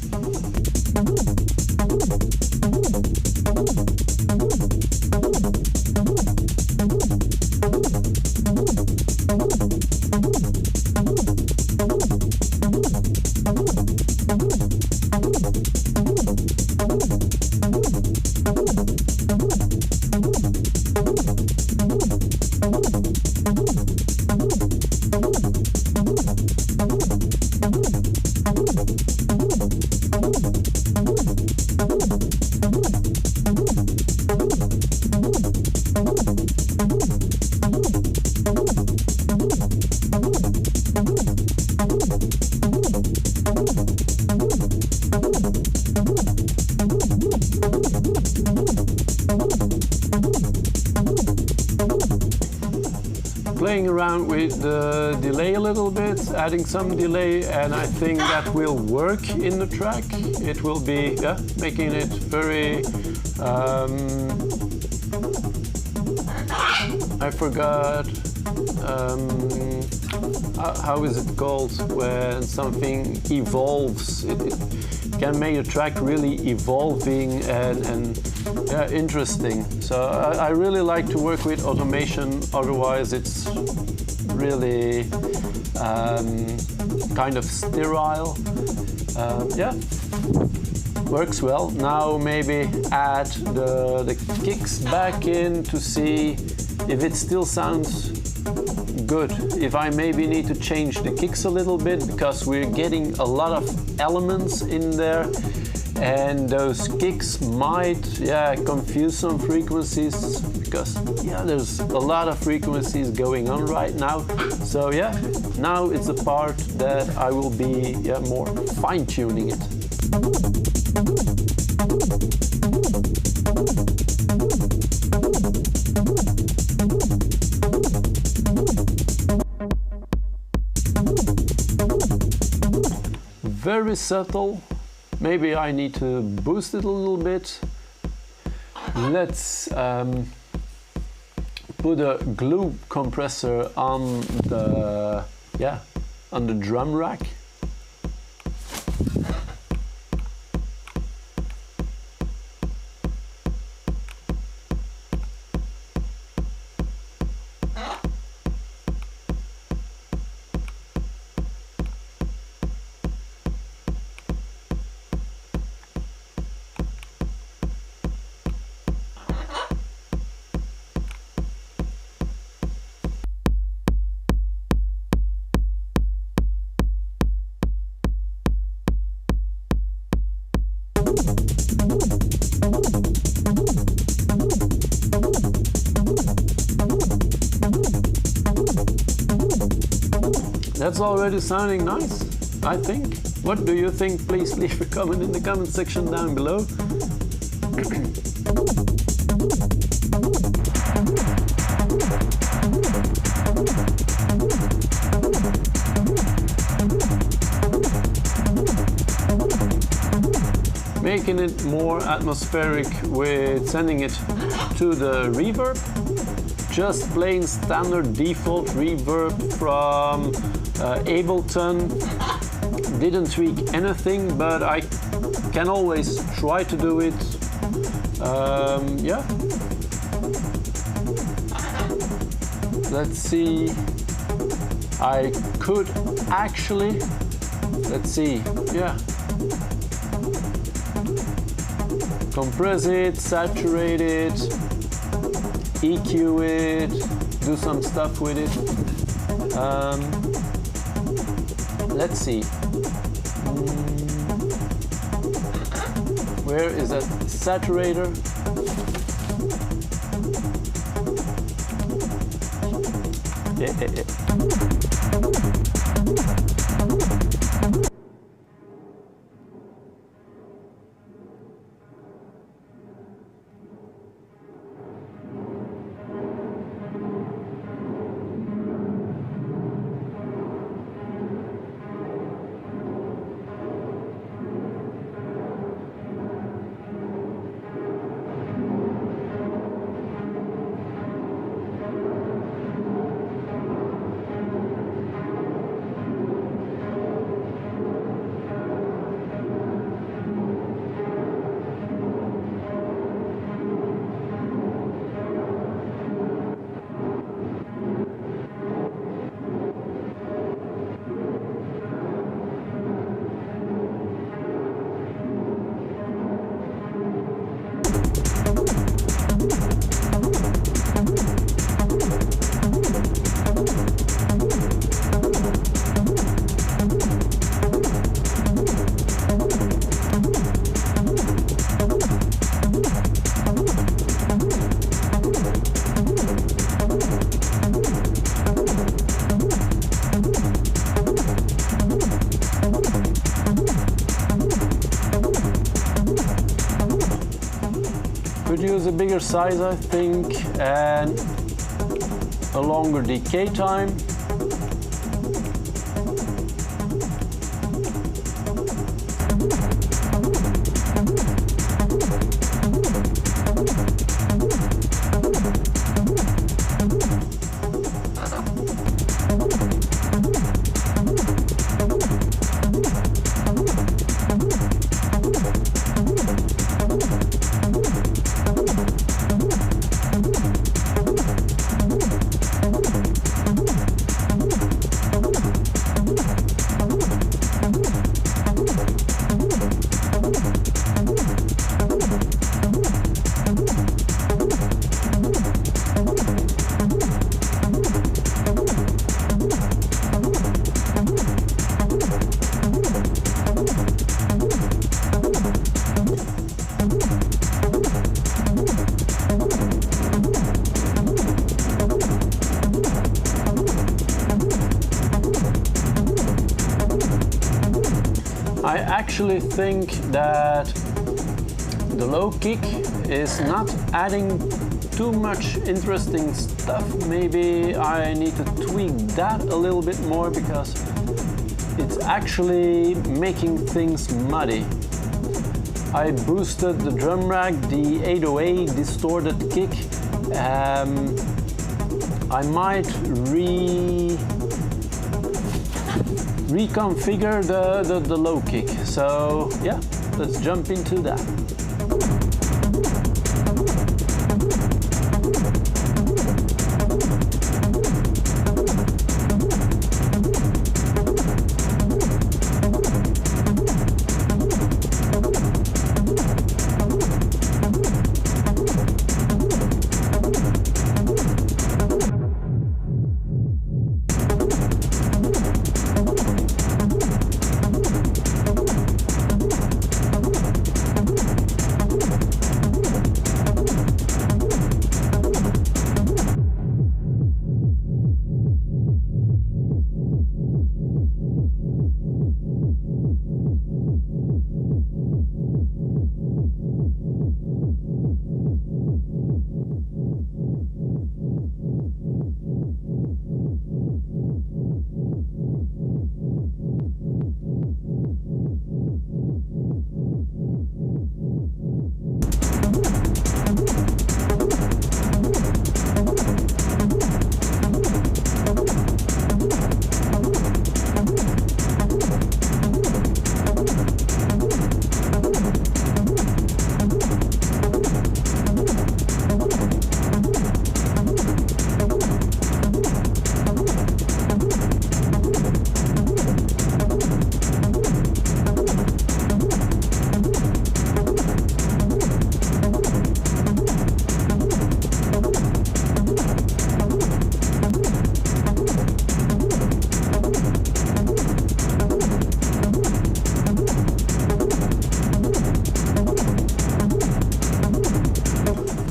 [SPEAKER 1] playing around with the delay a little bit, adding some delay, and I think that will work in the track. It will be making it very I forgot, how is it called when something evolves? It can make a track really evolving and yeah, interesting. So I really like to work with automation, otherwise it's really kind of sterile. Yeah, works well. Now maybe add the kicks back in to see if it still sounds good. If I maybe need to change the kicks a little bit, because we're getting a lot of elements in there, and those kicks might, yeah, confuse some frequencies, because yeah, there's a lot of frequencies going on right now. So yeah, now it's the part that I will be, yeah, more fine-tuning it. Very subtle. Maybe I need to boost it a little bit. Let's put a glue compressor on the, yeah, on the drum rack. That's already sounding nice, I think. What do you think? Please leave a comment in the comment section down below. Making it more atmospheric with sending it to the reverb. Just plain standard default reverb from ABLETON. Didn't tweak anything, but I can always try to do it. Yeah. Let's see. I could actually, let's see, yeah. Compress it, saturate it, EQ it, do some stuff with it. Let's see. Where is that saturator? Yeah. Could use a bigger size, I think, and a longer decay time. actually think that the low kick is not adding too much interesting stuff. Maybe I need to tweak that a little bit more because it's actually making things muddy. I boosted the drum rack, the 808 distorted kick. I might reconfigure the low kick. So yeah, let's jump into that.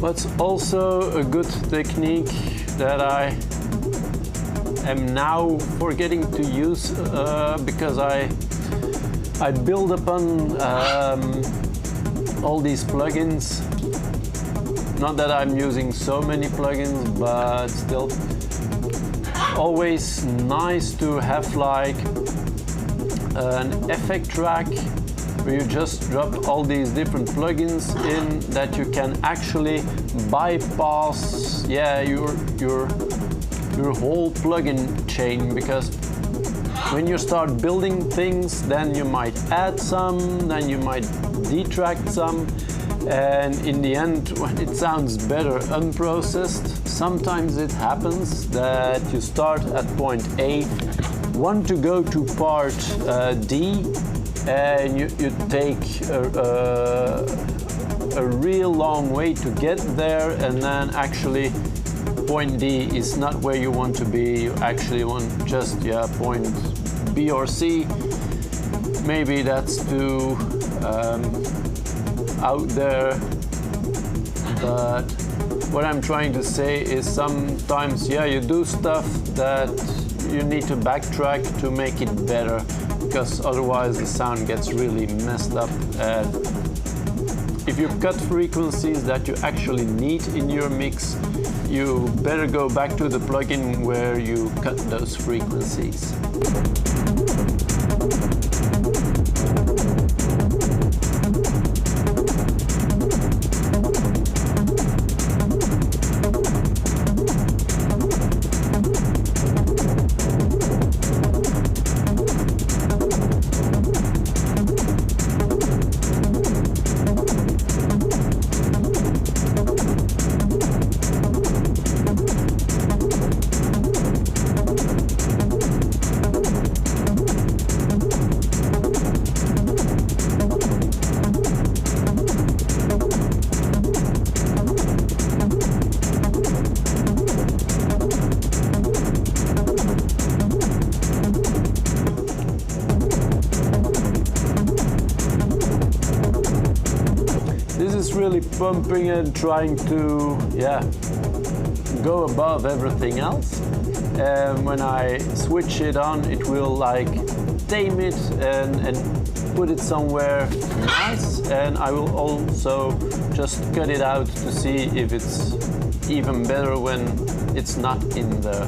[SPEAKER 1] What's also a good technique that I am now forgetting to use because I build upon all these plugins. Not that I'm using so many plugins, but still always nice to have like an effect track where you just drop all these different plugins in that you can actually bypass your whole plugin chain, because when you start building things, then you might add some, then you might detract some, and in the end, when it sounds better unprocessed, sometimes it happens that you start at point A, want to go to part D, and you take a real long way to get there, and then actually point D is not where you want to be. You actually want just point B or C. Maybe that's too out there, but what I'm trying to say is sometimes you do stuff that you need to backtrack to make it better, because otherwise the sound gets really messed up. And if you cut frequencies that you actually need in your mix, you better go back to the plugin where you cut those frequencies. Really pumping and trying to go above everything else, and when I switch it on, it will like tame it and put it somewhere nice, and I will also just cut it out to see if it's even better when it's not in there.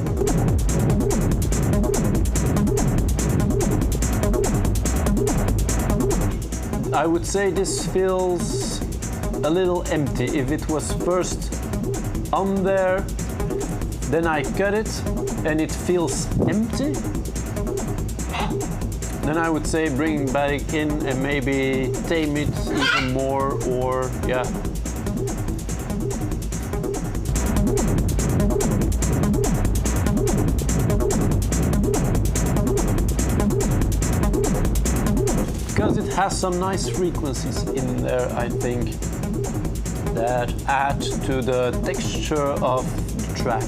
[SPEAKER 1] I would say this feels a little empty. If it was first on there, then I cut it and it feels empty, then I would say bring it back in and maybe tame it even more, or yeah. Because it has some nice frequencies in there, I think, that add to the texture of the track.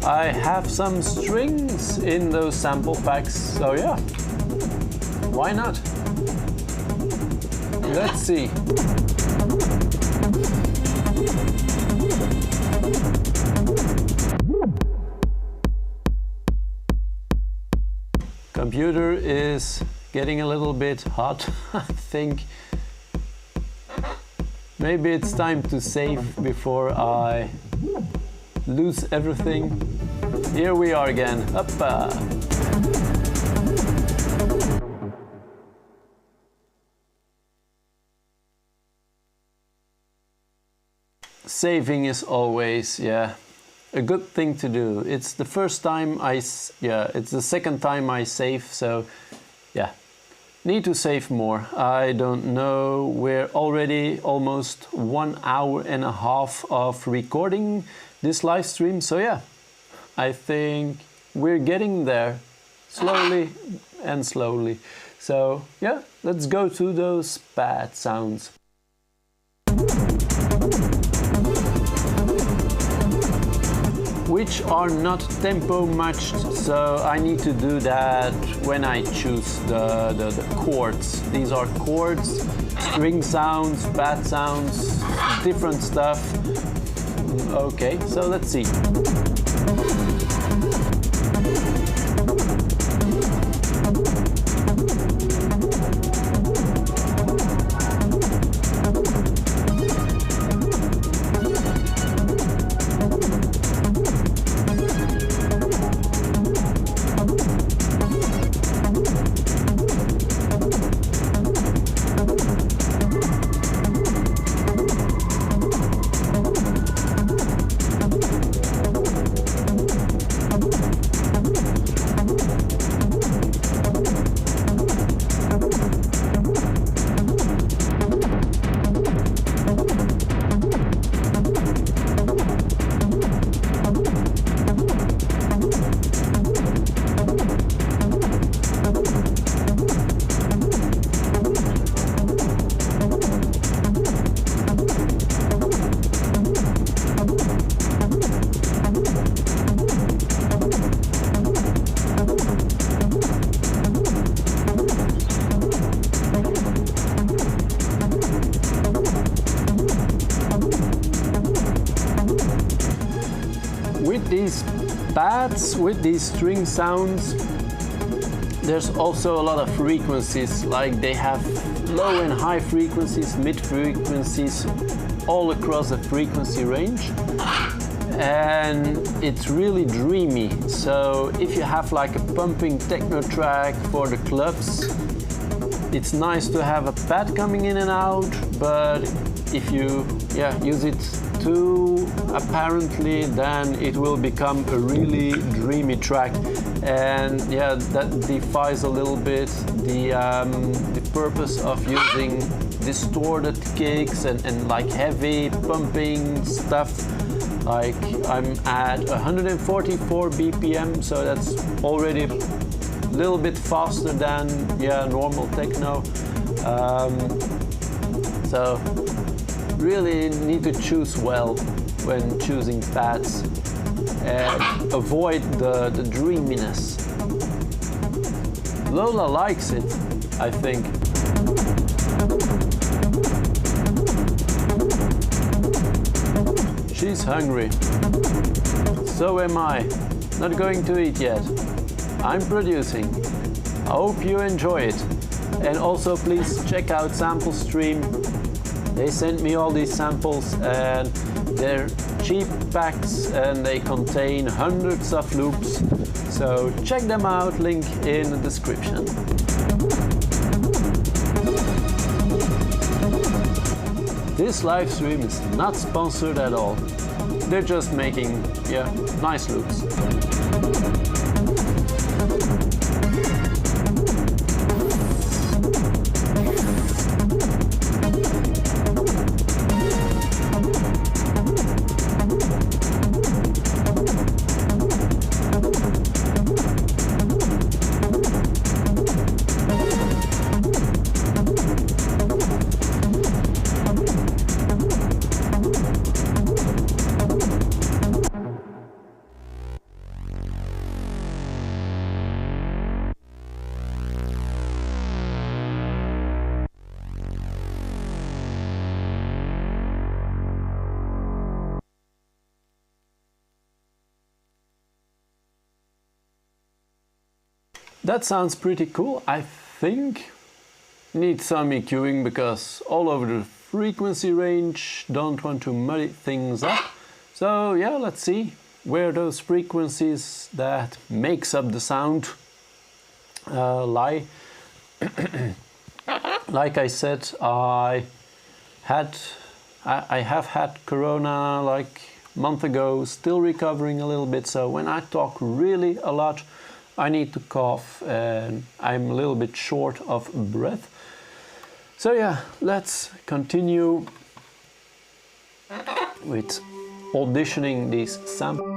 [SPEAKER 1] I have some strings in those sample packs, so yeah, why not? Let's see. Computer is getting a little bit hot, I think. Maybe it's time to save before I lose everything. Here we are again. Uppa. Saving is always, yeah, a good thing to do. It's the first time it's the second time I save, so yeah, need to save more. I don't know, we're already almost 1 hour and a half of recording this live stream, so yeah, I think we're getting there slowly and slowly. So yeah, let's go to those pad sounds. Which are not tempo matched, so I need to do that when I choose the chords. These are chords, string sounds, pad sounds, different stuff. Okay, so let's see. These pads with these string sounds, there's also a lot of frequencies, like they have low and high frequencies, mid frequencies, all across the frequency range, and it's really dreamy. So if you have like a pumping techno track for the clubs, it's nice to have a pad coming in and out, but if you use it too apparently, then it will become a really dreamy track, and yeah, that defies a little bit the purpose of using distorted kicks and like heavy pumping stuff. Like I'm at 144 BPM, so that's already a little bit faster than normal techno. So really need to choose well when choosing pads and avoid the dreaminess. Lola likes it, I think. She's hungry. So am I. Not going to eat yet. I'm producing. I hope you enjoy it. And also please check out Sample Stream. They sent me all these samples and they're cheap packs and they contain hundreds of loops. So check them out, link in the description. This live stream is not sponsored at all. They're just making, yeah, nice loops. That sounds pretty cool. I think needs some EQing because all over the frequency range, don't want to muddy things up. So yeah, let's see where those frequencies that makes up the sound lie. Like I said, I have had Corona like a month ago, still recovering a little bit, so when I talk really a lot I need to cough and I'm a little bit short of breath. So yeah, let's continue with auditioning these samples.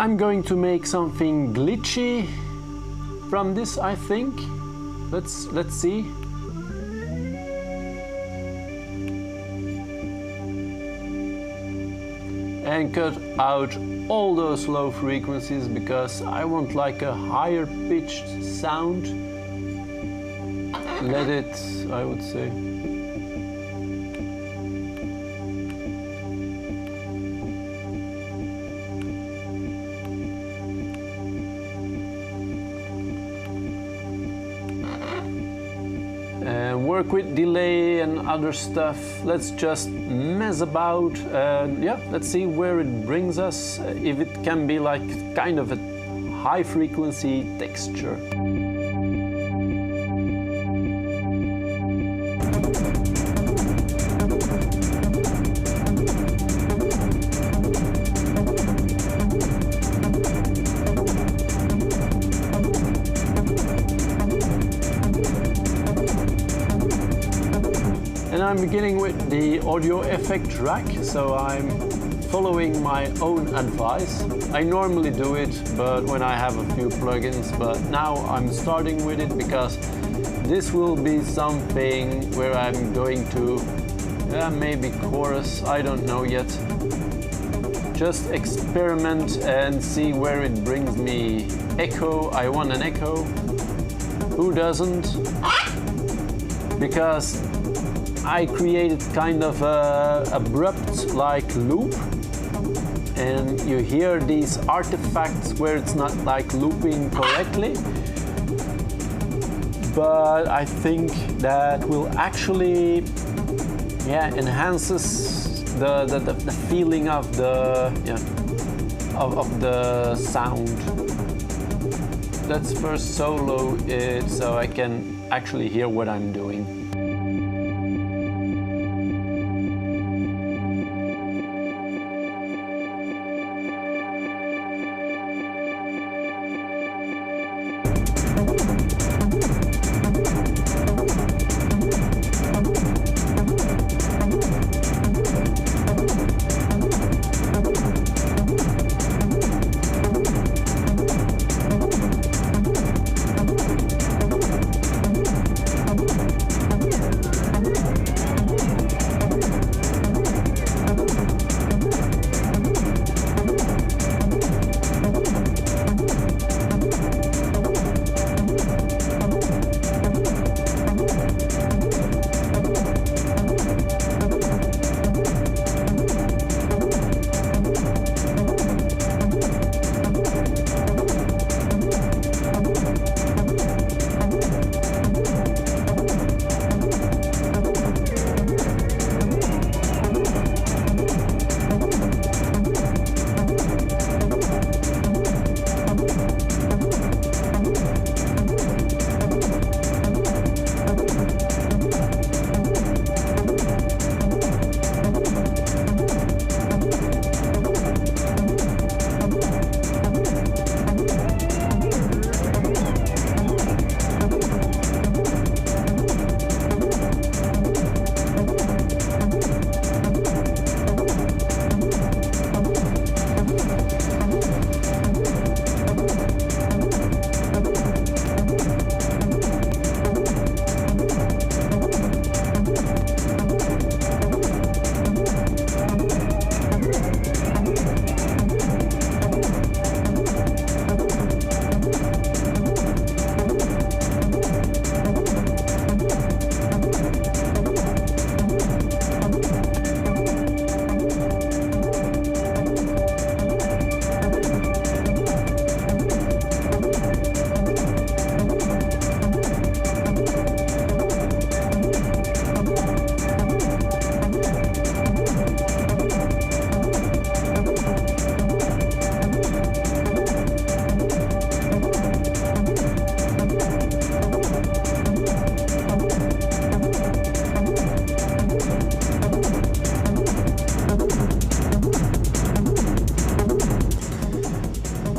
[SPEAKER 1] I'm going to make something glitchy from this, I think. Let's see. And cut out all those low frequencies because I want like a higher pitched sound. Let it, I would say. Work with delay and other stuff. Let's just mess about. Yeah, let's see where it brings us. If it can be like kind of a high frequency texture. I'm beginning with the audio effect rack, so I'm following my own advice. I normally do it, but when I have a few plugins, but now I'm starting with it because this will be something where I'm going to maybe chorus, I don't know yet. Just experiment and see where it brings me. Echo, I want an echo. Who doesn't? Because I created kind of a abrupt like loop, and you hear these artifacts where it's not like looping correctly. But I think that will actually enhances the feeling of the of the sound. Let's first solo it so I can actually hear what I'm doing.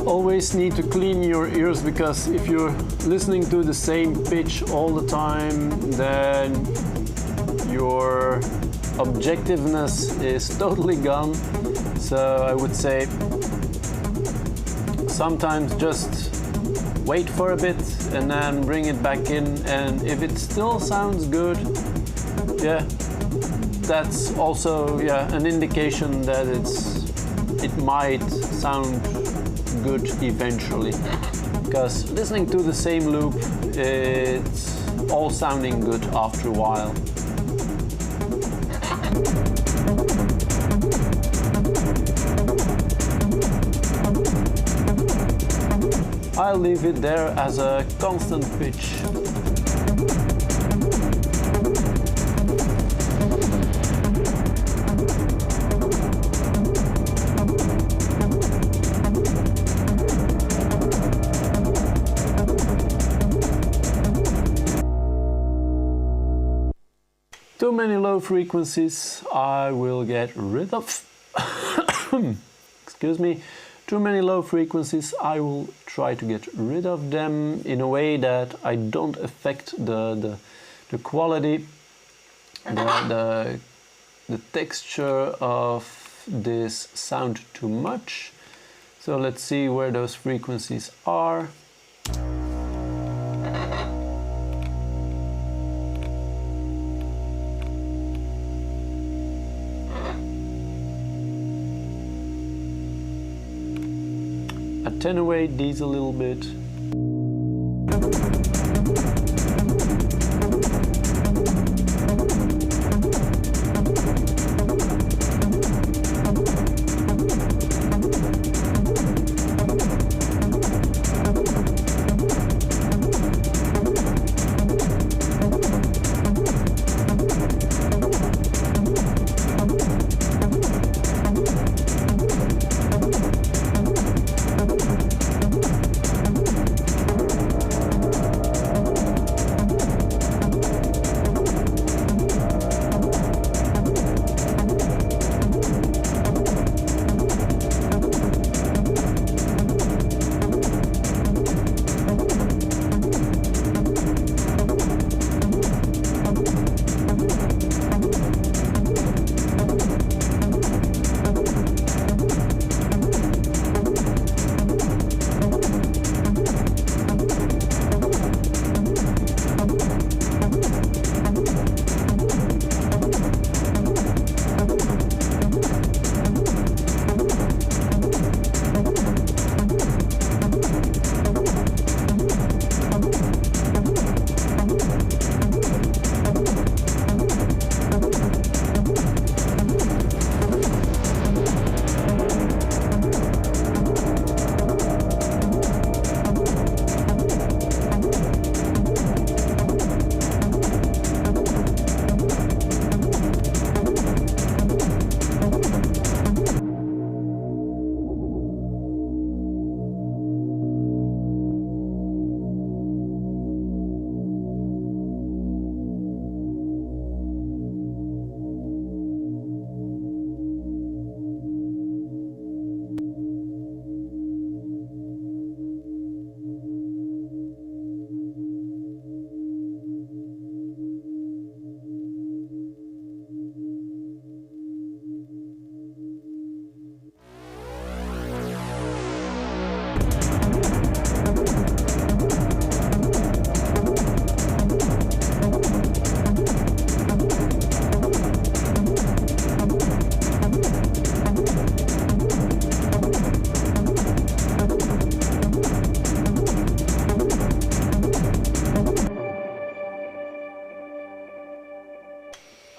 [SPEAKER 1] Always need to clean your ears, because if you're listening to the same pitch all the time, then your objectiveness is totally gone. So I would say sometimes just wait for a bit and then bring it back in, and if it still sounds good, that's also an indication that it might sound good eventually, because listening to the same loop, it's all sounding good after a while. I'll leave it there as a constant pitch. Too many low frequencies I will get rid of. Excuse me. Too many low frequencies, I will try to get rid of them in a way that I don't affect the quality. the texture of this sound too much. So let's see where those frequencies are. Attenuate these a little bit.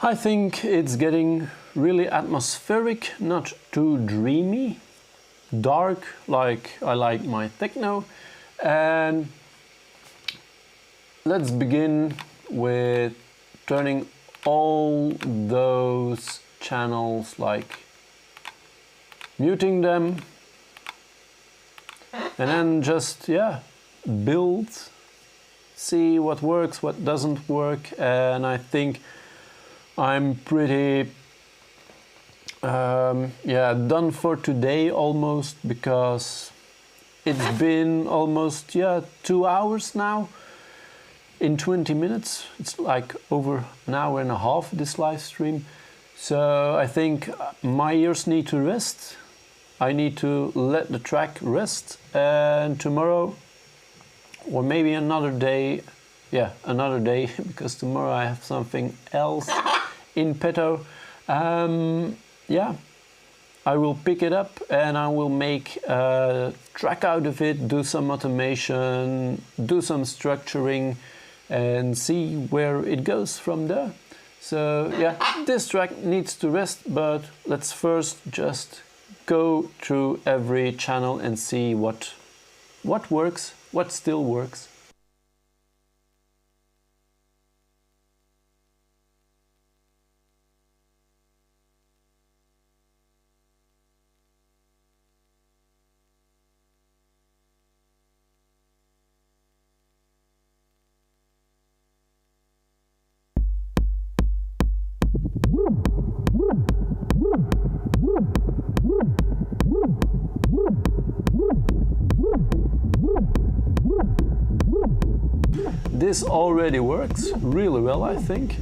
[SPEAKER 1] I think it's getting really atmospheric, not too dreamy, dark like I like my techno. And let's begin with turning all those channels, like muting them, and then just, yeah, build, see what works, what doesn't work. And I think I'm pretty done for today almost, because it's been almost 2 hours now in 20 minutes. It's like over an hour and a half, this live stream. So I think my ears need to rest. I need to let the track rest, and tomorrow, or maybe another day, because tomorrow I have something else in petto. I will pick it up and I will make a track out of it, do some automation, do some structuring, and see where it goes from there. So yeah, this track needs to rest, but let's first just go through every channel and see what works, what still works. This already works really well, I think.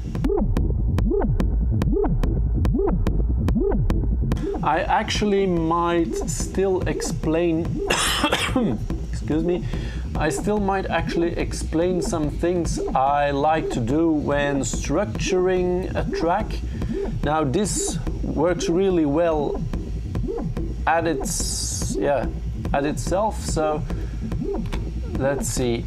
[SPEAKER 1] I actually might still explain excuse me, I still might actually explain some things I like to do when structuring a track. Now this works really well at itself, so let's see.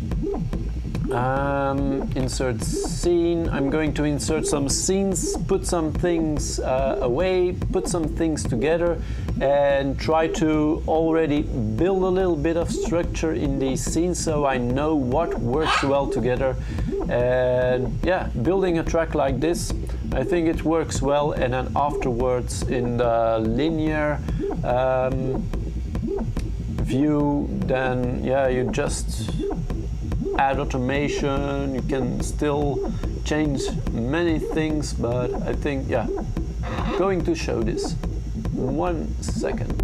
[SPEAKER 1] Insert scene. I'm going to insert some scenes, put some things away, put some things together, and try to already build a little bit of structure in these scenes so I know what works well together. And yeah, building a track like this, I think it works well, and then afterwards in the linear view, then yeah, you just add automation, you can still change many things, but I think, yeah, going to show this. 1 second.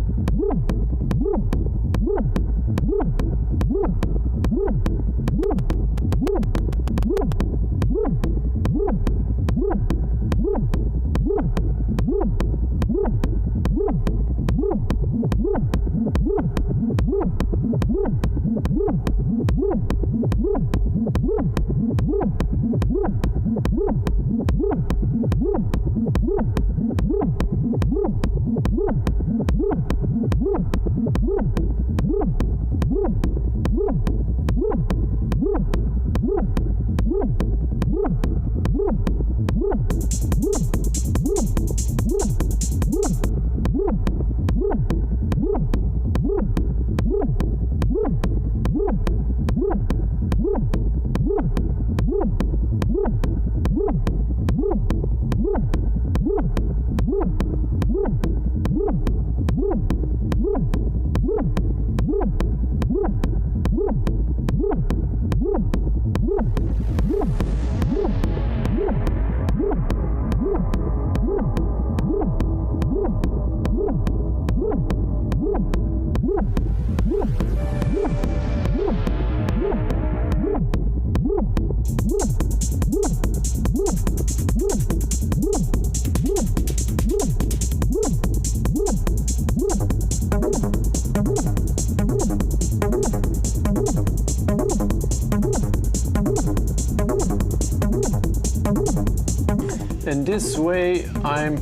[SPEAKER 1] And this way I'm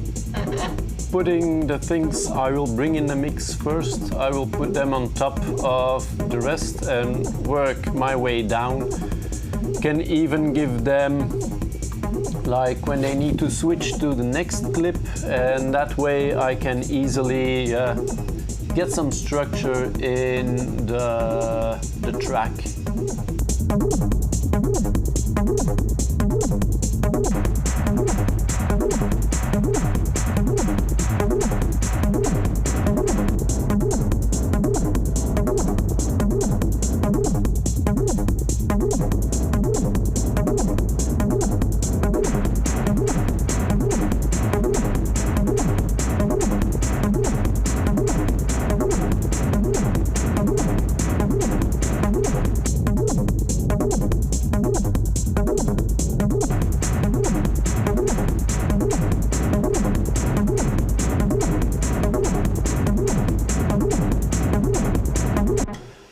[SPEAKER 1] putting the things I will bring in the mix first. I will put them on top of the rest and work my way down. Can even give them, like when they need to switch to the next clip, and that way I can easily get some structure in the track.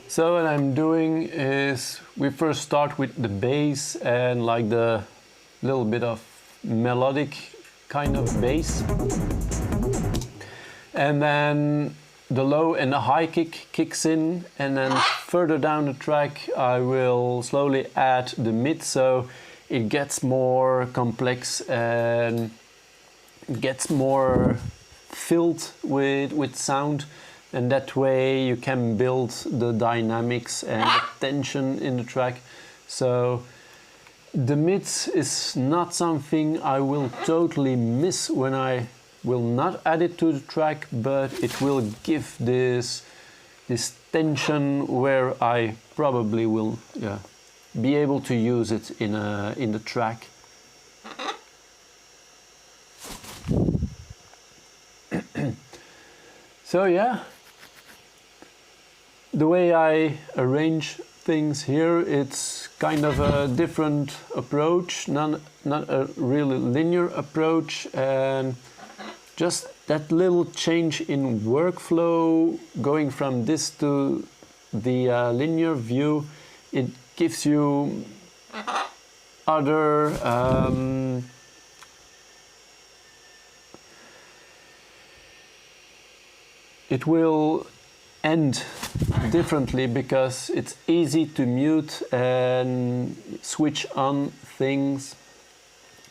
[SPEAKER 1] So what I'm doing is we first start with the bass and like the little bit of melodic kind of bass. And then the low and the high kick kicks in, and then further down the track I will slowly add the mid, so it gets more complex and gets more filled with sound. And that way you can build the dynamics and the tension in the track. So the mids is not something I will totally miss when I will not add it to the track, but it will give this tension where I probably will be able to use it in the track. So yeah. The way I arrange things here, it's kind of a different approach, not a really linear approach, and just that little change in workflow, going from this to the linear view, it gives you other it will end differently because it's easy to mute and switch on things,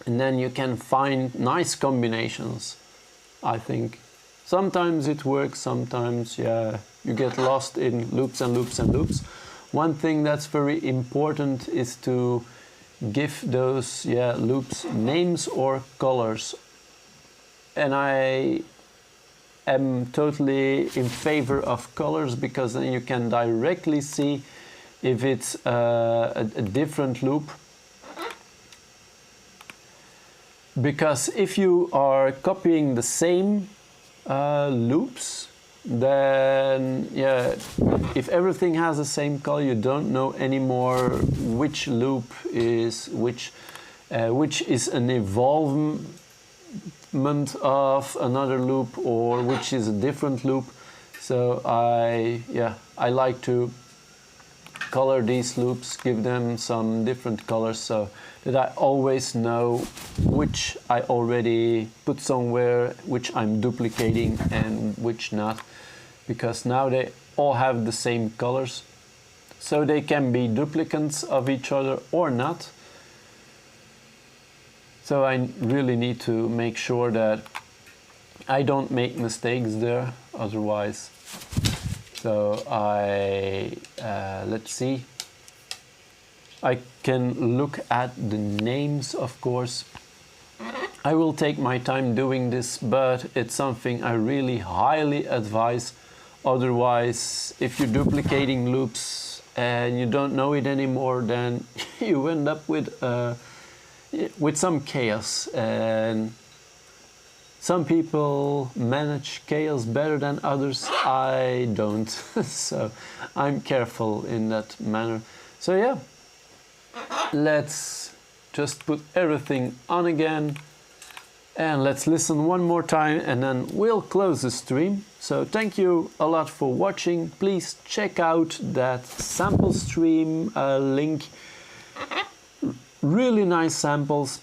[SPEAKER 1] and then you can find nice combinations. I think sometimes it works, sometimes yeah, you get lost in loops and loops and loops. One thing that's very important is to give those loops names or colors, and I am totally in favor of colors, because then you can directly see if it's a different loop. Because if you are copying the same loops, then yeah, if everything has the same color, you don't know anymore which loop is which is an evolvement of another loop, or which is a different loop. So I like to color these loops, give them some different colors, so that I always know which I already put somewhere, which I'm duplicating and which not, because now they all have the same colors, so they can be duplicates of each other or not. So I really need to make sure that I don't make mistakes there, otherwise. So let's see. I can look at the names, of course. I will take my time doing this, but it's something I really highly advise. Otherwise, if you're duplicating loops and you don't know it anymore, then you end up with some chaos. And some people manage chaos better than others. I don't. So I'm careful in that manner. So yeah, let's just put everything on again, and let's listen one more time, and then we'll close the stream. So thank you a lot for watching. Please check out that sample stream link. Really nice samples.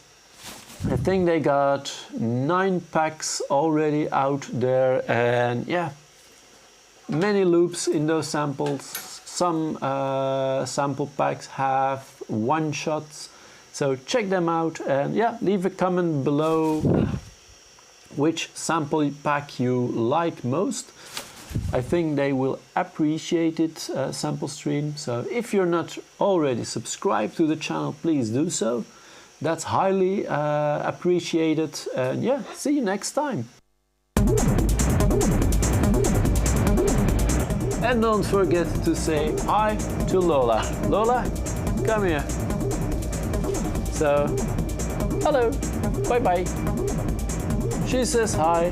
[SPEAKER 1] I think they got 9 packs already out there, and yeah, many loops in those samples. Some sample packs have one shots, so check them out, and yeah, leave a comment below which sample pack you like most. I think they will appreciate it, sample stream. So if you're not already subscribed to the channel, please do so. That's highly appreciated, and yeah, see you next time. And don't forget to say hi to Lola. Lola, come here. So, hello, bye bye. She says hi.